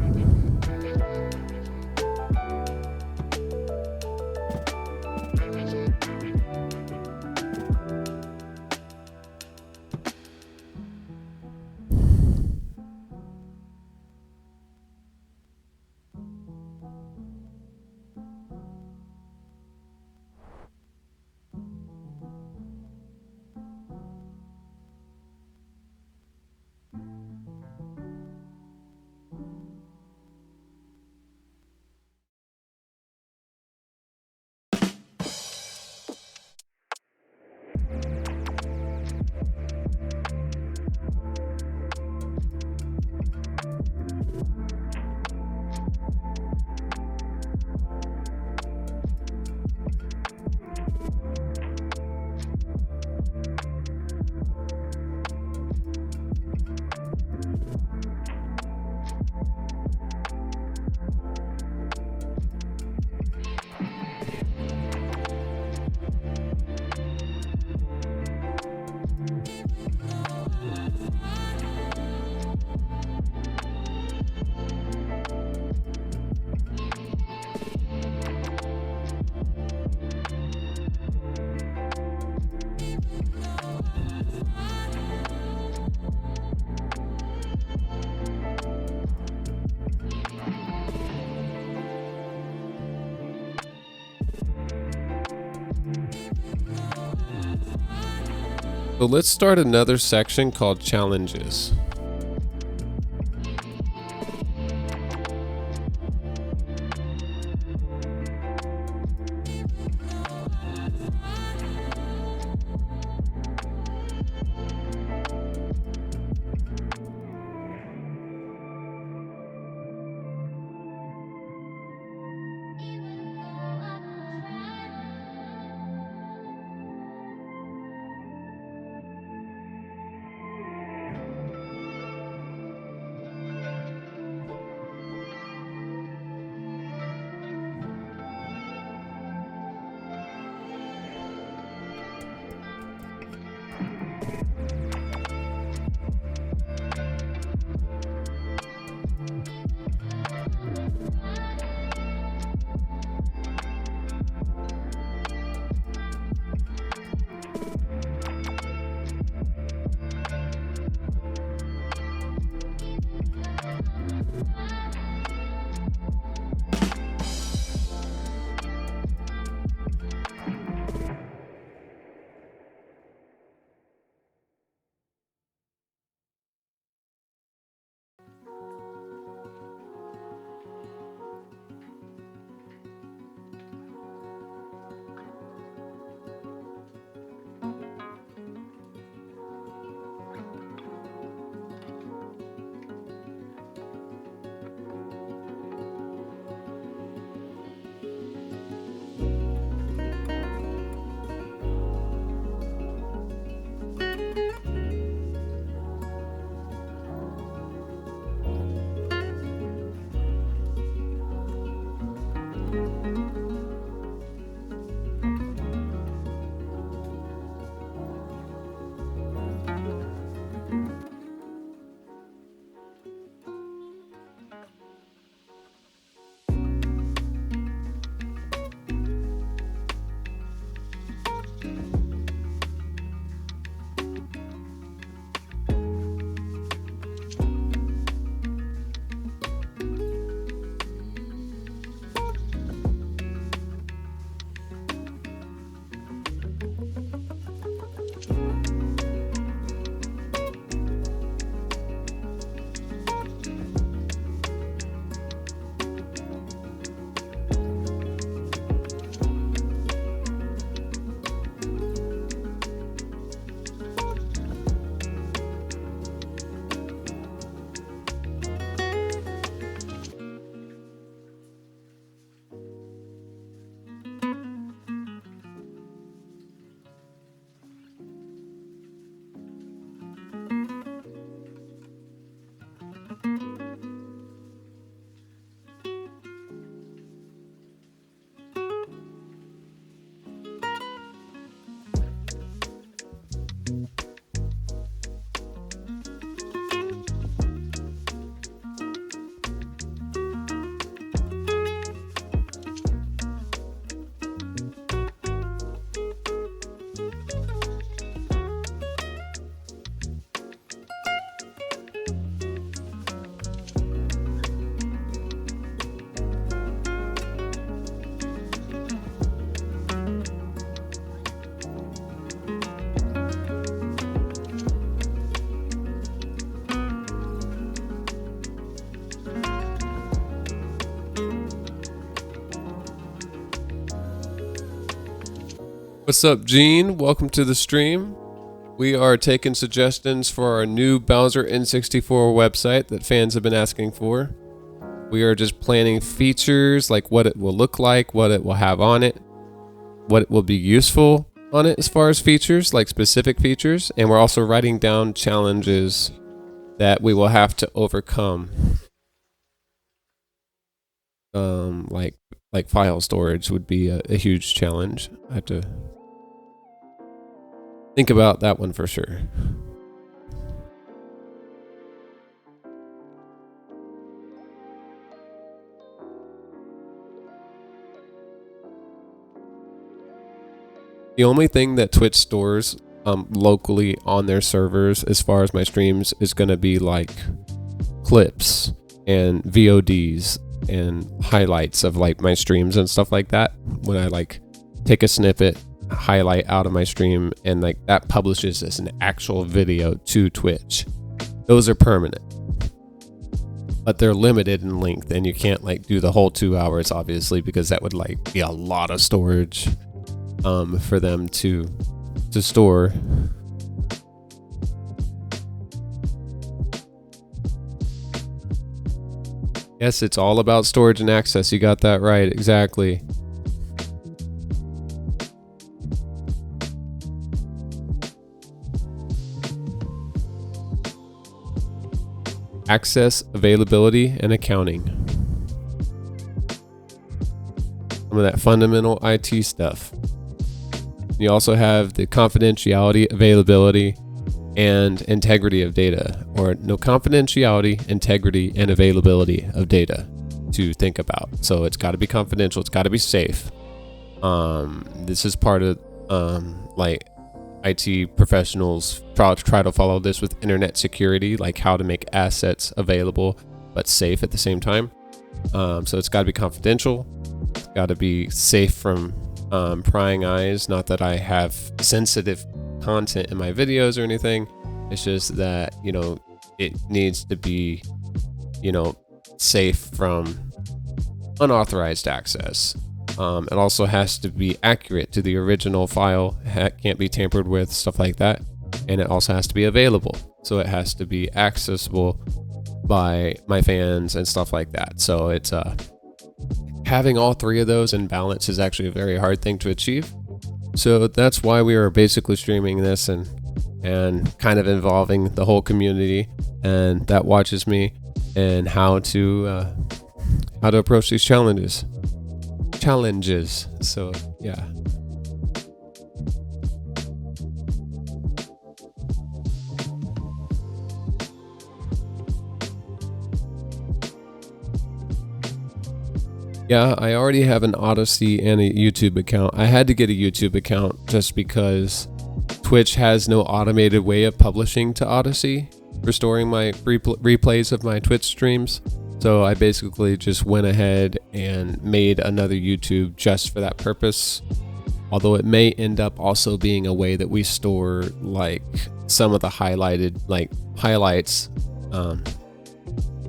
So let's start another section called challenges. What's up, Gene? Welcome to the stream. We are taking suggestions for our new BowserN64 website that fans have been asking for. We are just planning features, like what it will look like, what it will have on it, what will be useful on it as far as features, like specific features. And we're also writing down challenges that we will have to overcome. Like file storage would be a huge challenge. I have to think about that one for sure. The only thing that Twitch stores locally on their servers as far as my streams is going to be like clips and VODs and highlights of like my streams and stuff like that. When I like take a snippet highlight out of my stream, and like that publishes as an actual video to Twitch. Those are permanent, but they're limited in length, and you can't like do the whole 2 hours, obviously, because that would like be a lot of storage for them to store. Yes, it's all about storage and access. You got that right, exactly. Access, availability, and accounting. Some of that fundamental IT stuff. You also have the confidentiality, availability, and integrity of data, or no, confidentiality, integrity, and availability of data to think about. So it's got to be confidential. It's got to be safe. This is part of like IT professionals try to follow this with internet security, like how to make assets available but safe at the same time. So it's got to be confidential. It's got to be safe from prying eyes. Not that I have sensitive content in my videos or anything. It's just that, you know, it needs to be, you know, safe from unauthorized access. It also has to be accurate to the original file. It can't be tampered with, stuff like that. And it also has to be available. So it has to be accessible by my fans and stuff like that. So it's having all three of those in balance is actually a very hard thing to achieve. So that's why we are basically streaming this and kind of involving the whole community and that watches me and how to approach these challenges. So yeah. Yeah, I already have an Odyssey and a YouTube account. I had to get a YouTube account just because Twitch has no automated way of publishing to Odyssey, restoring my replays of my Twitch streams. So I basically just went ahead and made another YouTube just for that purpose. Although it may end up also being a way that we store like some of the highlighted like highlights.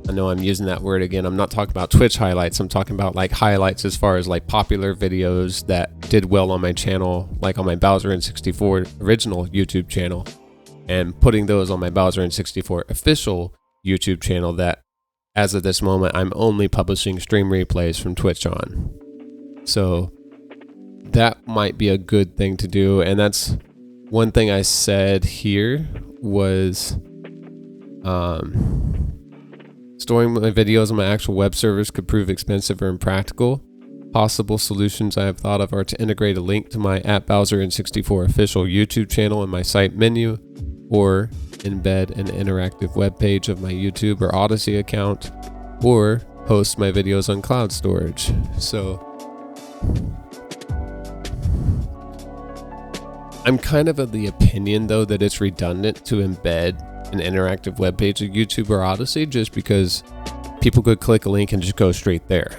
I know I'm using that word again. I'm not talking about Twitch highlights. I'm talking about like highlights as far as like popular videos that did well on my channel, like on my BowserN64 original YouTube channel, and putting those on my BowserN64 official YouTube channel that as of this moment, I'm only publishing stream replays from Twitch on. So that might be a good thing to do. And that's one thing I said here was storing my videos on my actual web servers could prove expensive or impractical. Possible solutions I have thought of are to integrate a link to my @BowserN64 official YouTube channel in my site menu, or embed an interactive web page of my YouTube or Odyssey account, or host my videos on cloud storage. So I'm kind of the opinion though that it's redundant to embed an interactive web page of YouTube or Odyssey, just because people could click a link and just go straight there.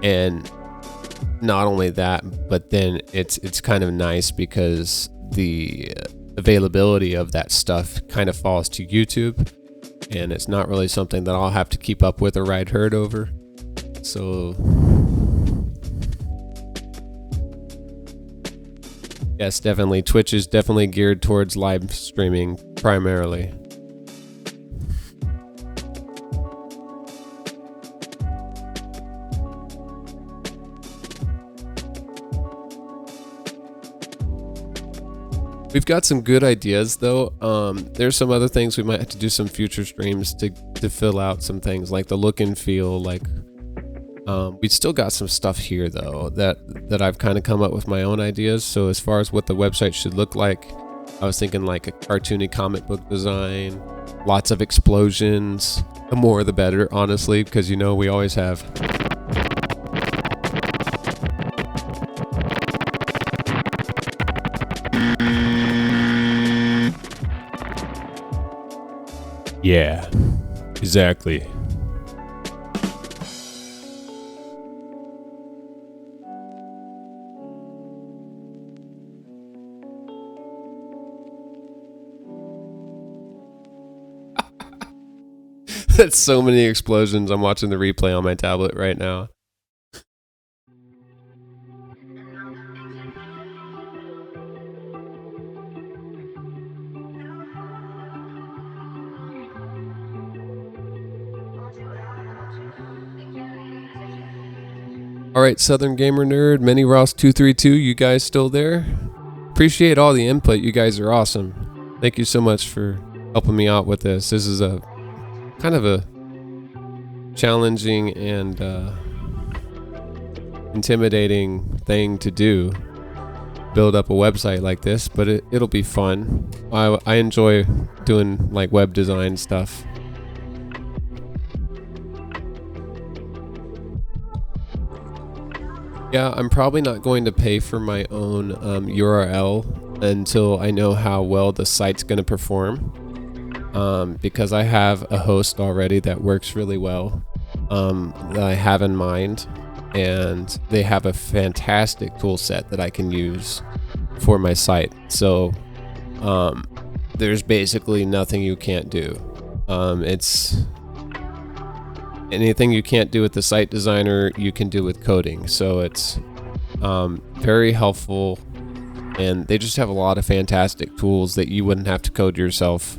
And not only that, but then it's kind of nice because the availability of that stuff kind of falls to YouTube, and it's not really something that I'll have to keep up with or ride herd over. So yes, definitely. Twitch is definitely geared towards live streaming primarily. We've got some good ideas though. There's some other things we might have to do some future streams to fill out some things like the look and feel. Like we still got some stuff here though that I've kind of come up with my own ideas. So as far as what the website should look like, I was thinking like a cartoony comic book design, lots of explosions. The more the better, honestly, because you know we always have. Yeah, exactly. That's so many explosions. I'm watching the replay on my tablet right now. Alright, Southern Gamer Nerd, Mini Ross 232, you guys still there? Appreciate all the input, you guys are awesome. Thank you so much for helping me out with this. This is a kind of a challenging and intimidating thing to do. Build up a website like this, but it'll be fun. I enjoy doing like web design stuff. Yeah, I'm probably not going to pay for my own URL until I know how well the site's going to perform, because I have a host already that works really well, that I have in mind, and they have a fantastic tool set that I can use for my site. So there's basically nothing you can't do. It's anything you can't do with the site designer, you can do with coding. So it's very helpful, and they just have a lot of fantastic tools that you wouldn't have to code yourself,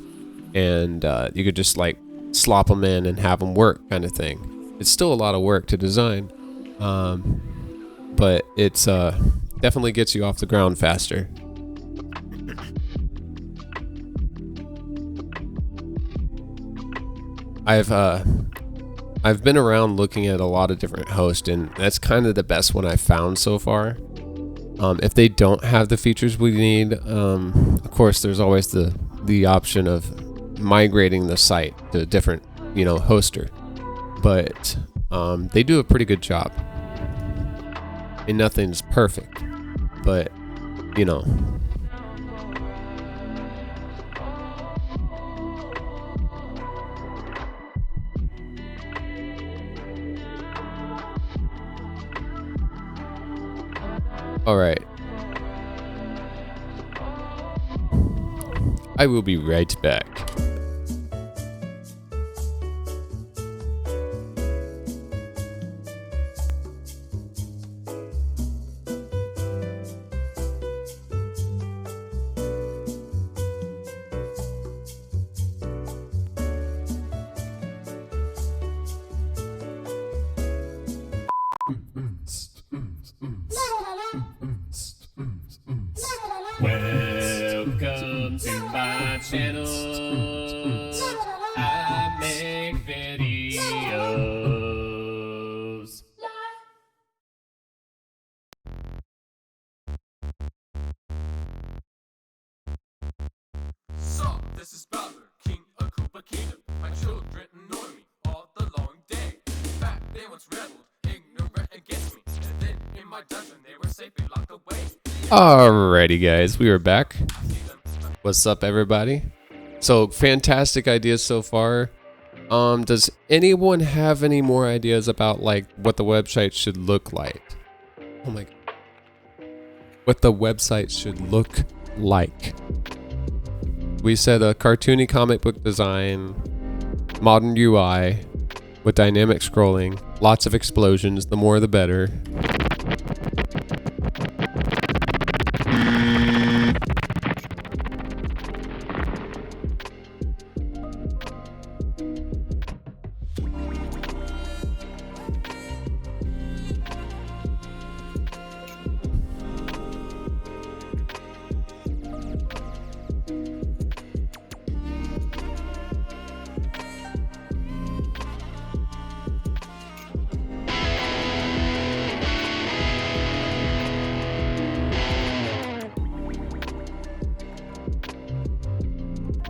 and you could just like slop them in and have them work, kind of thing. It's still a lot of work to design, but it's definitely gets you off the ground faster. I've been around looking at a lot of different hosts, and that's kind of the best one I've found so far. If they don't have the features we need, of course, there's always the option of migrating the site to a different, hoster. But they do a pretty good job. And nothing's perfect, but Alright. I will be right back. Welcome to my channel. I make videos. So, this is Bowser, King of Koopa Kingdom. My children annoy me all the long day. In fact, they once rebelled, ignorant against me. And then in my dungeon, they were safely locked away. Alrighty, guys, we are back. What's up, everybody? So, fantastic ideas so far. Does anyone have any more ideas about like what the website should look like? Oh my god. What the website should look like. We said a cartoony comic book design, modern UI with dynamic scrolling, lots of explosions, the more the better.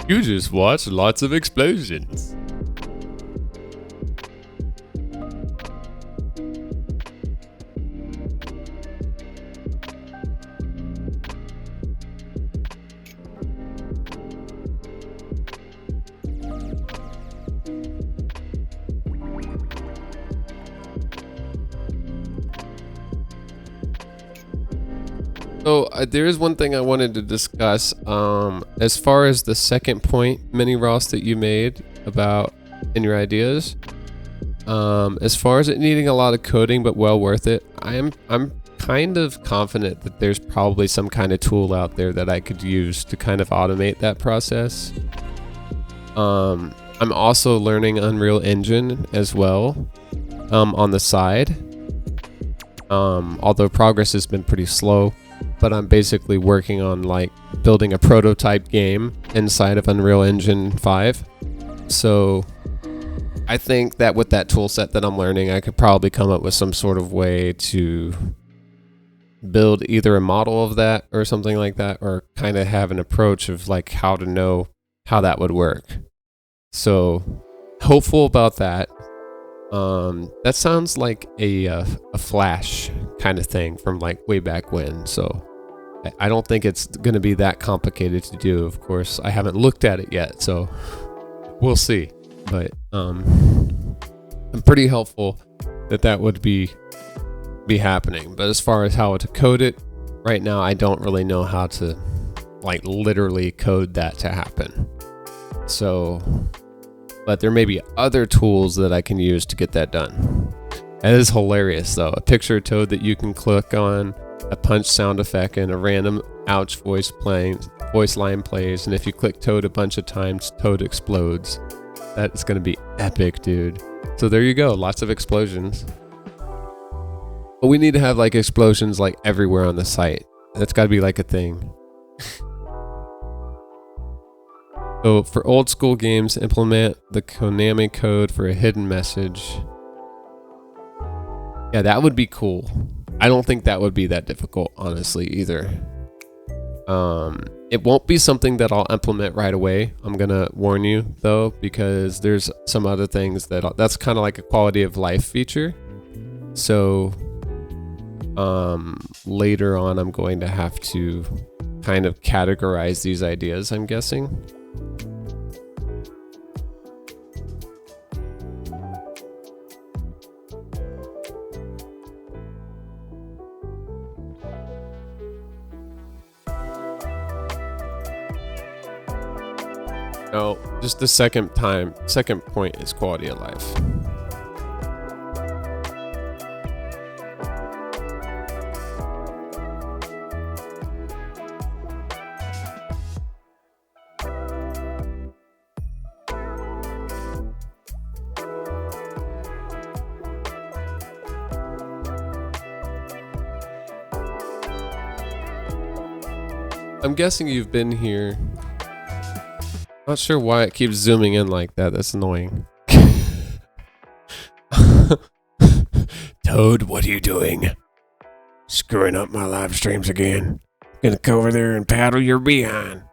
You just watched lots of explosions. So there is one thing I wanted to discuss. As far as the second point, Mini Ross, that you made about in your ideas. As far as it needing a lot of coding but well worth it, I'm kind of confident that there's probably some kind of tool out there that I could use to kind of automate that process. I'm also learning Unreal Engine as well, on the side. Although progress has been pretty slow, but I'm basically working on like building a prototype game inside of Unreal Engine 5. So I think that with that tool set that I'm learning, I could probably come up with some sort of way to build either a model of that or something like that, or kind of have an approach of like how to know how that would work. So hopeful about that. That sounds like a Flash kind of thing from like way back when. So I don't think it's going to be that complicated to do. Of course, I haven't looked at it yet, so we'll see. But I'm pretty helpful that would be happening. But as far as how to code it, right now I don't really know how to like literally code that to happen. So, but there may be other tools that I can use to get that done. That is hilarious though. A picture of Toad that you can click on, a punch sound effect, and a random ouch voice line plays, and if you click Toad a bunch of times, Toad explodes. That is going to be epic, dude. So there you go, lots of explosions. But we need to have like explosions like everywhere on the site. That's got to be like a thing. So for old school games, implement the Konami code for a hidden message. Yeah, that would be cool. I don't think that would be that difficult, honestly, either. It won't be something that I'll implement right away. I'm gonna warn you though, because there's some other things that's kind of like a quality of life feature. So later on, I'm going to have to kind of categorize these ideas, I'm guessing. No, just the second point is quality of life. I'm guessing you've been here. Not sure why it keeps zooming in like that. That's annoying. Toad, what are you doing? Screwing up my live streams again. Gonna go over there and paddle your behind.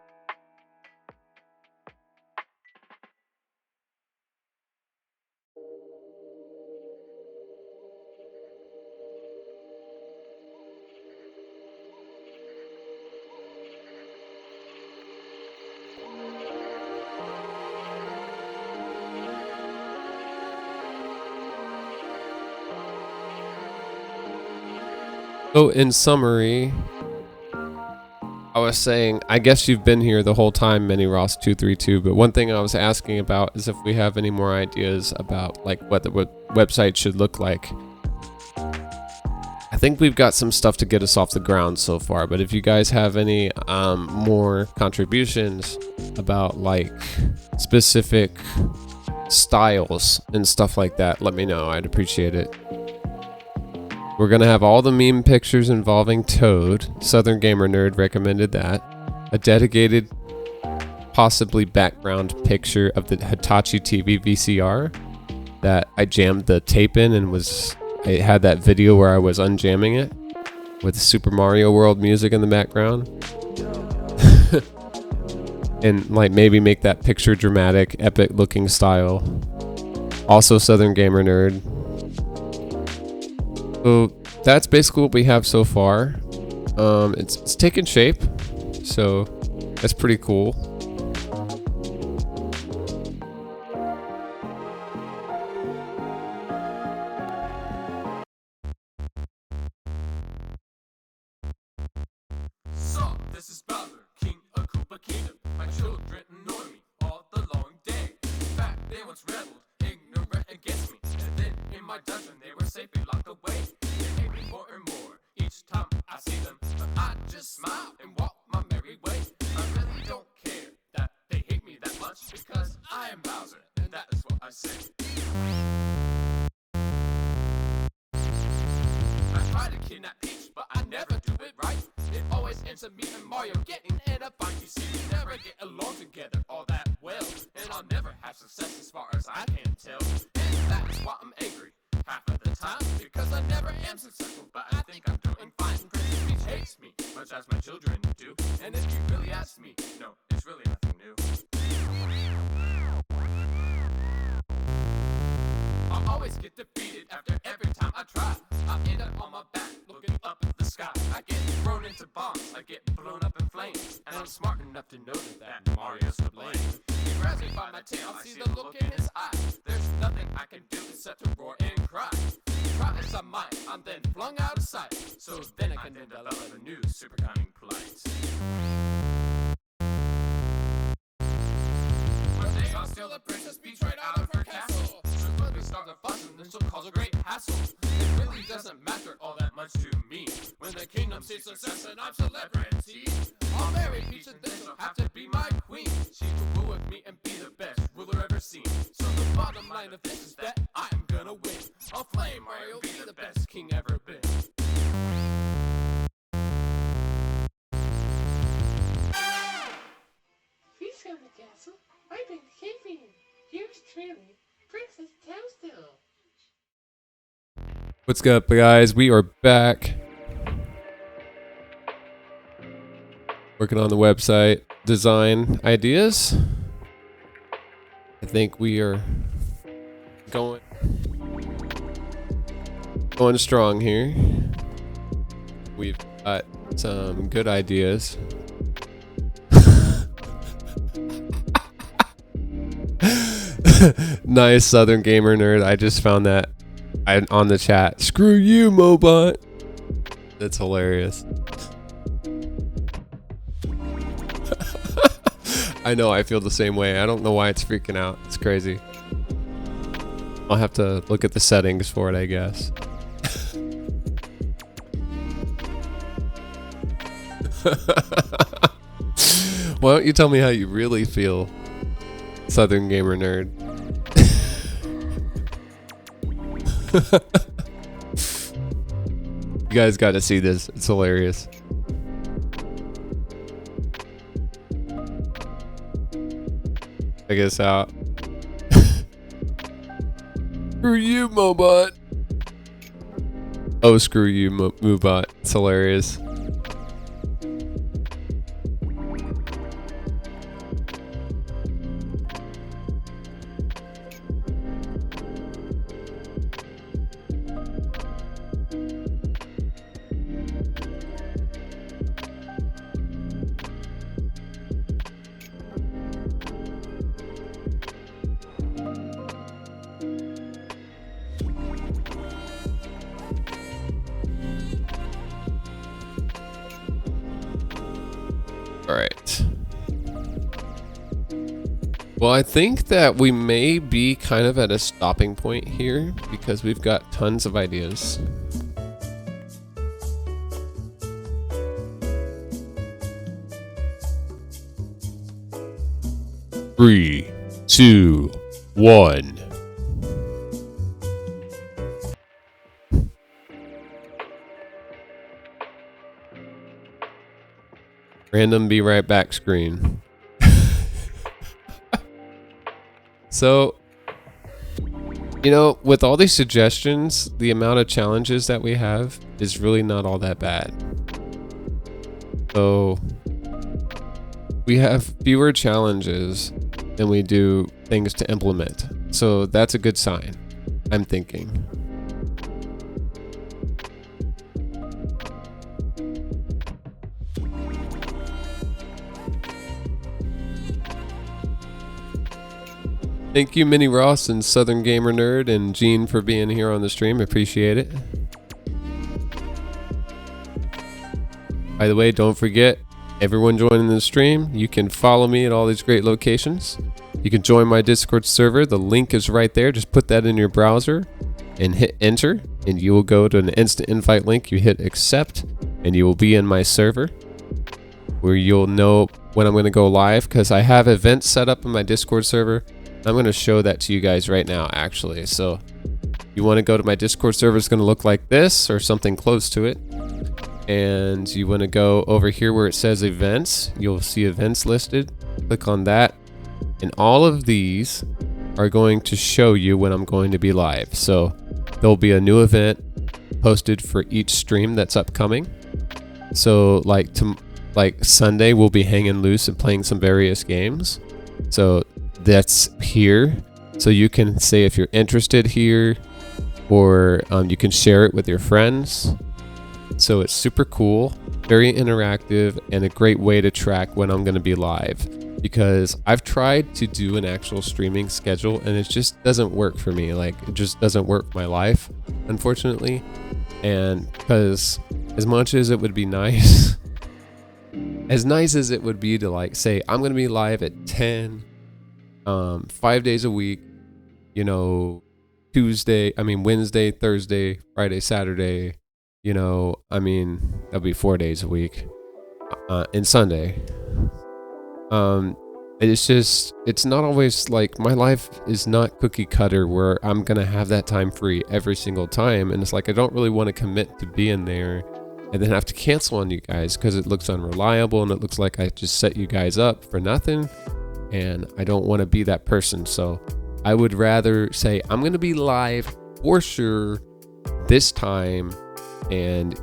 So in summary, I was saying, I guess you've been here the whole time, MiniRoss232, but one thing I was asking about is if we have any more ideas about like what the website should look like. I think we've got some stuff to get us off the ground so far, but if you guys have any more contributions about like specific styles and stuff like that, let me know. I'd appreciate it. We're gonna have all the meme pictures involving Toad. Southern Gamer Nerd recommended that. A dedicated, possibly background picture of the Hitachi TV VCR that I jammed the tape in and I had that video where I was unjamming it with Super Mario World music in the background. And like maybe make that picture dramatic, epic looking style. Also Southern Gamer Nerd. So that's basically what we have so far. It's taken shape, so that's pretty cool. So, this is Bowser, King of Koopa Kingdom. My children ignore me all the long day. In fact, they once rebelled, my dungeon, they were safely locked away. They hate me more and more each time I see them, but I just smile and walk my merry way. I really don't care that they hate me that much, because I am Bowser, and that is what I say. I try to kidnap Peach, but I never do it right. It always ends up me and Mario getting in a fight. You see, we never get along together all that well, and I'll never have success as far as I can tell. And that's why I'm angry half of the time, because I never am successful, but I think I'm doing fine. Princess Peach hates me, much as my children do, and if you really ask me, no, it's really nothing new. I always get defeated after every time I try. I end up on my back, looking up at the sky. I get thrown into bombs, I get blown up in flames, and I'm smart enough to know that Mario's to blame. He grabs me by my tail, I see the look in his eye. There's nothing I can do except to roar and cry. Try as I might, I'm then flung out of sight, so then I can develop a new super cunning plight. One day I'll steal the Princess Peach right out of her castle. She'll quickly start a fuss and then she'll cause a great hassle. It really doesn't matter all that much to me. When the kingdom sees success and I'm celebrity, I'll marry Peach and then she'll have to be my queen. She will rule with me and be the best ruler ever seen. So the bottom line of this is that I'm gonna win. I'll flame Mario, be the best king ever been. Feast on the castle. I've been keeping. Yours truly, Princess Toadstool. What's up, guys? We are back. Working on the website design ideas. I think we are going strong here. We've got some good ideas. Nice Southern Gamer Nerd. I just found that on the chat. Screw you, Mobot. That's hilarious. I know, I feel the same way. I don't know why it's freaking out. It's crazy. I'll have to look at the settings for it, I guess. Why don't you tell me how you really feel, Southern Gamer Nerd? You guys got to see this. It's hilarious. Check this out. Screw you, Mobot. Oh, screw you, Mobot. It's hilarious. All right. Well, I think that we may be kind of at a stopping point here because we've got tons of ideas. Three, two, one. Random be right back screen. So, you know, with all these suggestions, the amount of challenges that we have is really not all that bad. So, we have fewer challenges than we do things to implement. So that's a good sign, I'm thinking. Thank you, Minnie Ross and Southern Gamer Nerd and Gene for being here on the stream. Appreciate it. By the way, don't forget, everyone joining the stream, you can follow me at all these great locations. You can join my Discord server. The link is right there. Just put that in your browser and hit enter, and you will go to an instant invite link. You hit accept, and you will be in my server where you'll know when I'm going to go live, because I have events set up in my Discord server. I'm going to show that to you guys right now, actually. So you want to go to my Discord server. It's going to look like this or something close to it. And you want to go over here where it says events. You'll see events listed. Click on that. And all of these are going to show you when I'm going to be live. So there'll be a new event posted for each stream that's upcoming. So like Sunday, we'll be hanging loose and playing some various games. So that's here. So you can say if you're interested here, or you can share it with your friends. So it's super cool, very interactive, and a great way to track when I'm going to be live. Because I've tried to do an actual streaming schedule and it just doesn't work for me. Like, it just doesn't work for my life, unfortunately. And because as much as it would be nice, as nice as it would be to like say, I'm going to be live at 10, 5 days a week, you know, Wednesday, Thursday, Friday, Saturday, you know, that'll be 4 days a week, and Sunday. It's not always like, my life is not cookie cutter where I'm going to have that time free every single time. And it's like, I don't really want to commit to being there and then have to cancel on you guys because it looks unreliable and it looks like I just set you guys up for nothing. And I don't want to be that person. So I would rather say, I'm going to be live for sure this time, and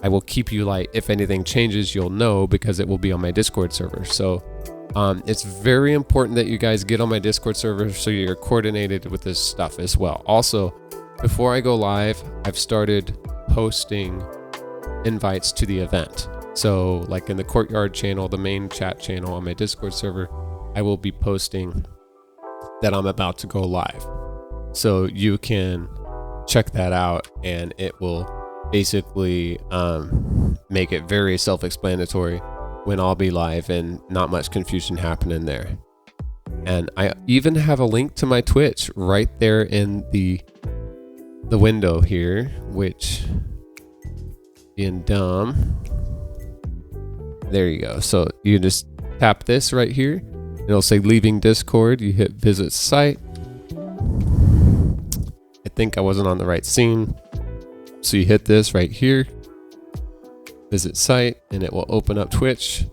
I will keep you like, if anything changes, you'll know because it will be on my Discord server. So it's very important that you guys get on my Discord server so you're coordinated with this stuff as well. Also, before I go live, I've started posting invites to the event. So like in the Courtyard channel, the main chat channel on my Discord server, I will be posting that I'm about to go live. So you can check that out, and it will basically make it very self-explanatory when I'll be live and not much confusion happening there. And I even have a link to my Twitch right there in the window here, which being dumb. There you go. So you just tap this right here. It'll say leaving Discord. You hit visit site. I think I wasn't on the right scene. So you hit this right here. Visit site, and it will open up Twitch.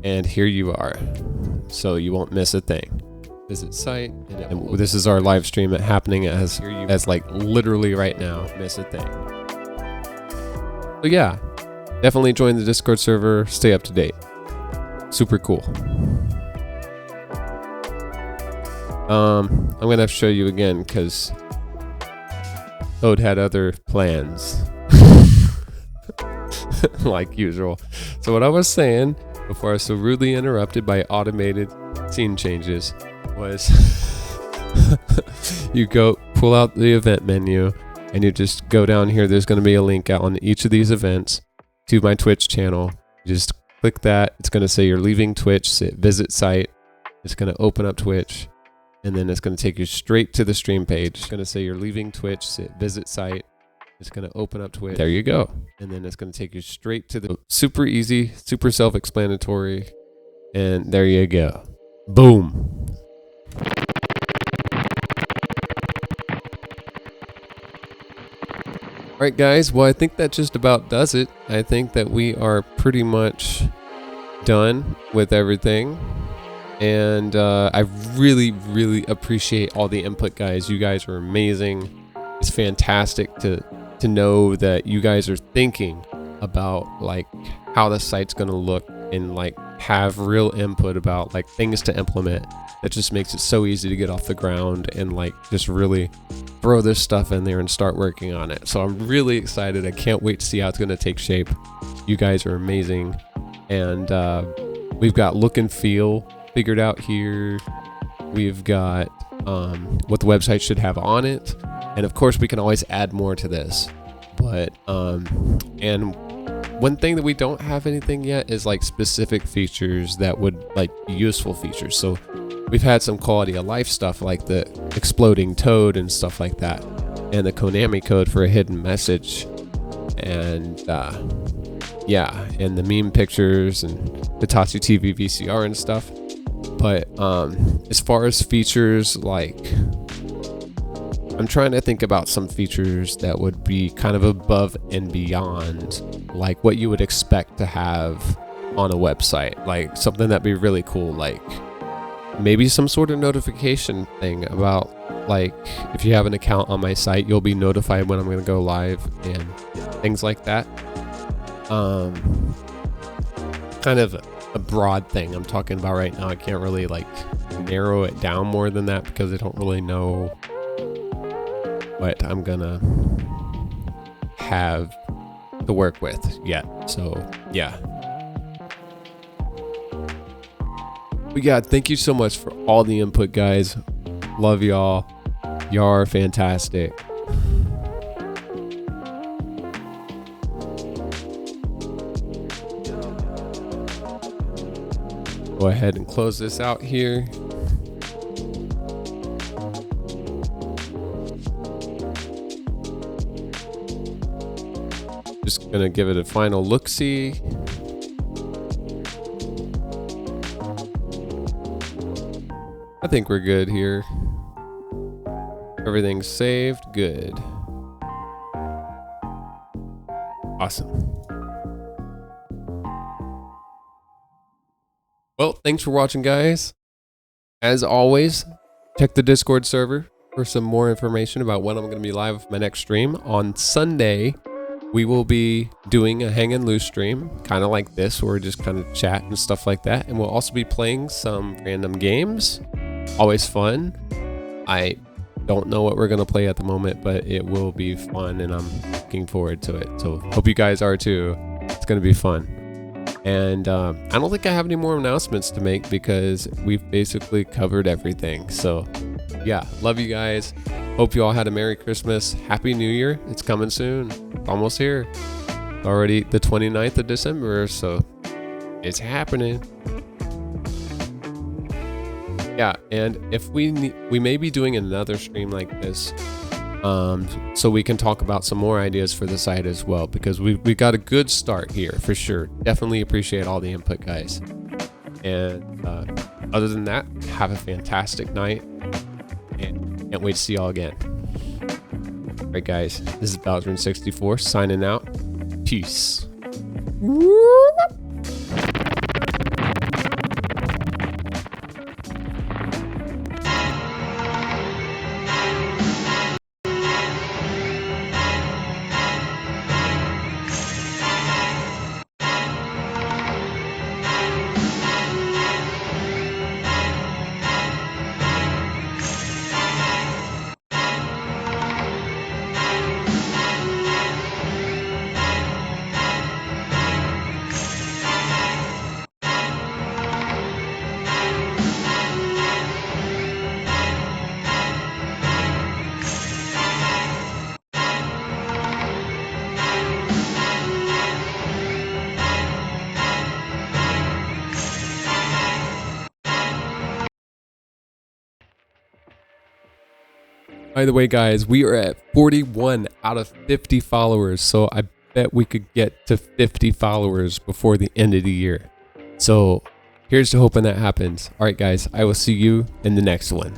And here you are. So you won't miss a thing. Visit site. And this is our live stream happening as like literally right now. Miss a thing. So yeah, definitely join the Discord server. Stay up to date. Super cool. I'm gonna have to show you again because Toad had other plans, like usual. So what I was saying before I was so rudely interrupted by automated scene changes was you go pull out the event menu and you just go down here. There's going to be a link out on each of these events to my Twitch channel. You just click that. It's going to say you're leaving Twitch. Visit site. It's going to open up Twitch. And then it's going to take you straight to the stream page. It's going to say you're leaving Twitch, visit site. It's going to open up Twitch. There you go. And then it's going to take you straight to the super easy, super self-explanatory. And there you go. Boom. All right, guys. Well, I think that just about does it. I think that we are pretty much done with everything. And I really, really appreciate all the input, guys. You guys are amazing. It's fantastic to know that you guys are thinking about like how the site's going to look and like have real input about like things to implement. That just makes it so easy to get off the ground and like just really throw this stuff in there and start working on it. So I'm really excited. I can't wait to see how it's going to take shape. You guys are amazing. And we've got look and feel figured out here. We've got what the website should have on it, and of course we can always add more to this. But and one thing that we don't have anything yet is like specific features that would like be useful features. So we've had some quality of life stuff like the exploding toad and stuff like that, and the Konami code for a hidden message. And yeah, and the meme pictures and Hitachi TV VCR and stuff. But as far as features, like, I'm trying to think about some features that would be kind of above and beyond like what you would expect to have on a website, like something that'd be really cool, like maybe some sort of notification thing about, like, if you have an account on my site, you'll be notified when I'm going to go live and things like that. Kind of a broad thing I'm talking about right now. I can't really like narrow it down more than that because I don't really know what I'm gonna have to work with yet. So yeah. But yeah, thank you so much for all the input, guys. Love y'all. Y'all are fantastic. Go ahead and close this out here. Just gonna give it a final look-see. I think we're good here. Everything's saved. Good. Awesome. Well, thanks for watching, guys. As always, check the Discord server for some more information about when I'm going to be live with my next stream. On Sunday, we will be doing a hang and loose stream, kind of like this, where we're just kind of chat and stuff like that. And we'll also be playing some random games. Always fun. I don't know what we're going to play at the moment, but it will be fun, and I'm looking forward to it. So hope you guys are too. It's going to be fun. And I don't think I have any more announcements to make because we've basically covered everything. So yeah, love you guys. Hope you all had a Merry Christmas. Happy New Year. It's coming soon. Almost here. Already the 29th of December. So it's happening. Yeah, and if we may be doing another stream like this, so we can talk about some more ideas for the site as well, because we got a good start here for sure. Definitely appreciate all the input, guys. And other than that, have a fantastic night, and can't wait to see y'all again. All right, guys, this is BowserN64 signing out. Peace. By the way, guys, we are at 41 out of 50 followers, so I bet we could get to 50 followers before the end of the year. So here's to hoping that happens. All right, guys, I will see you in the next one.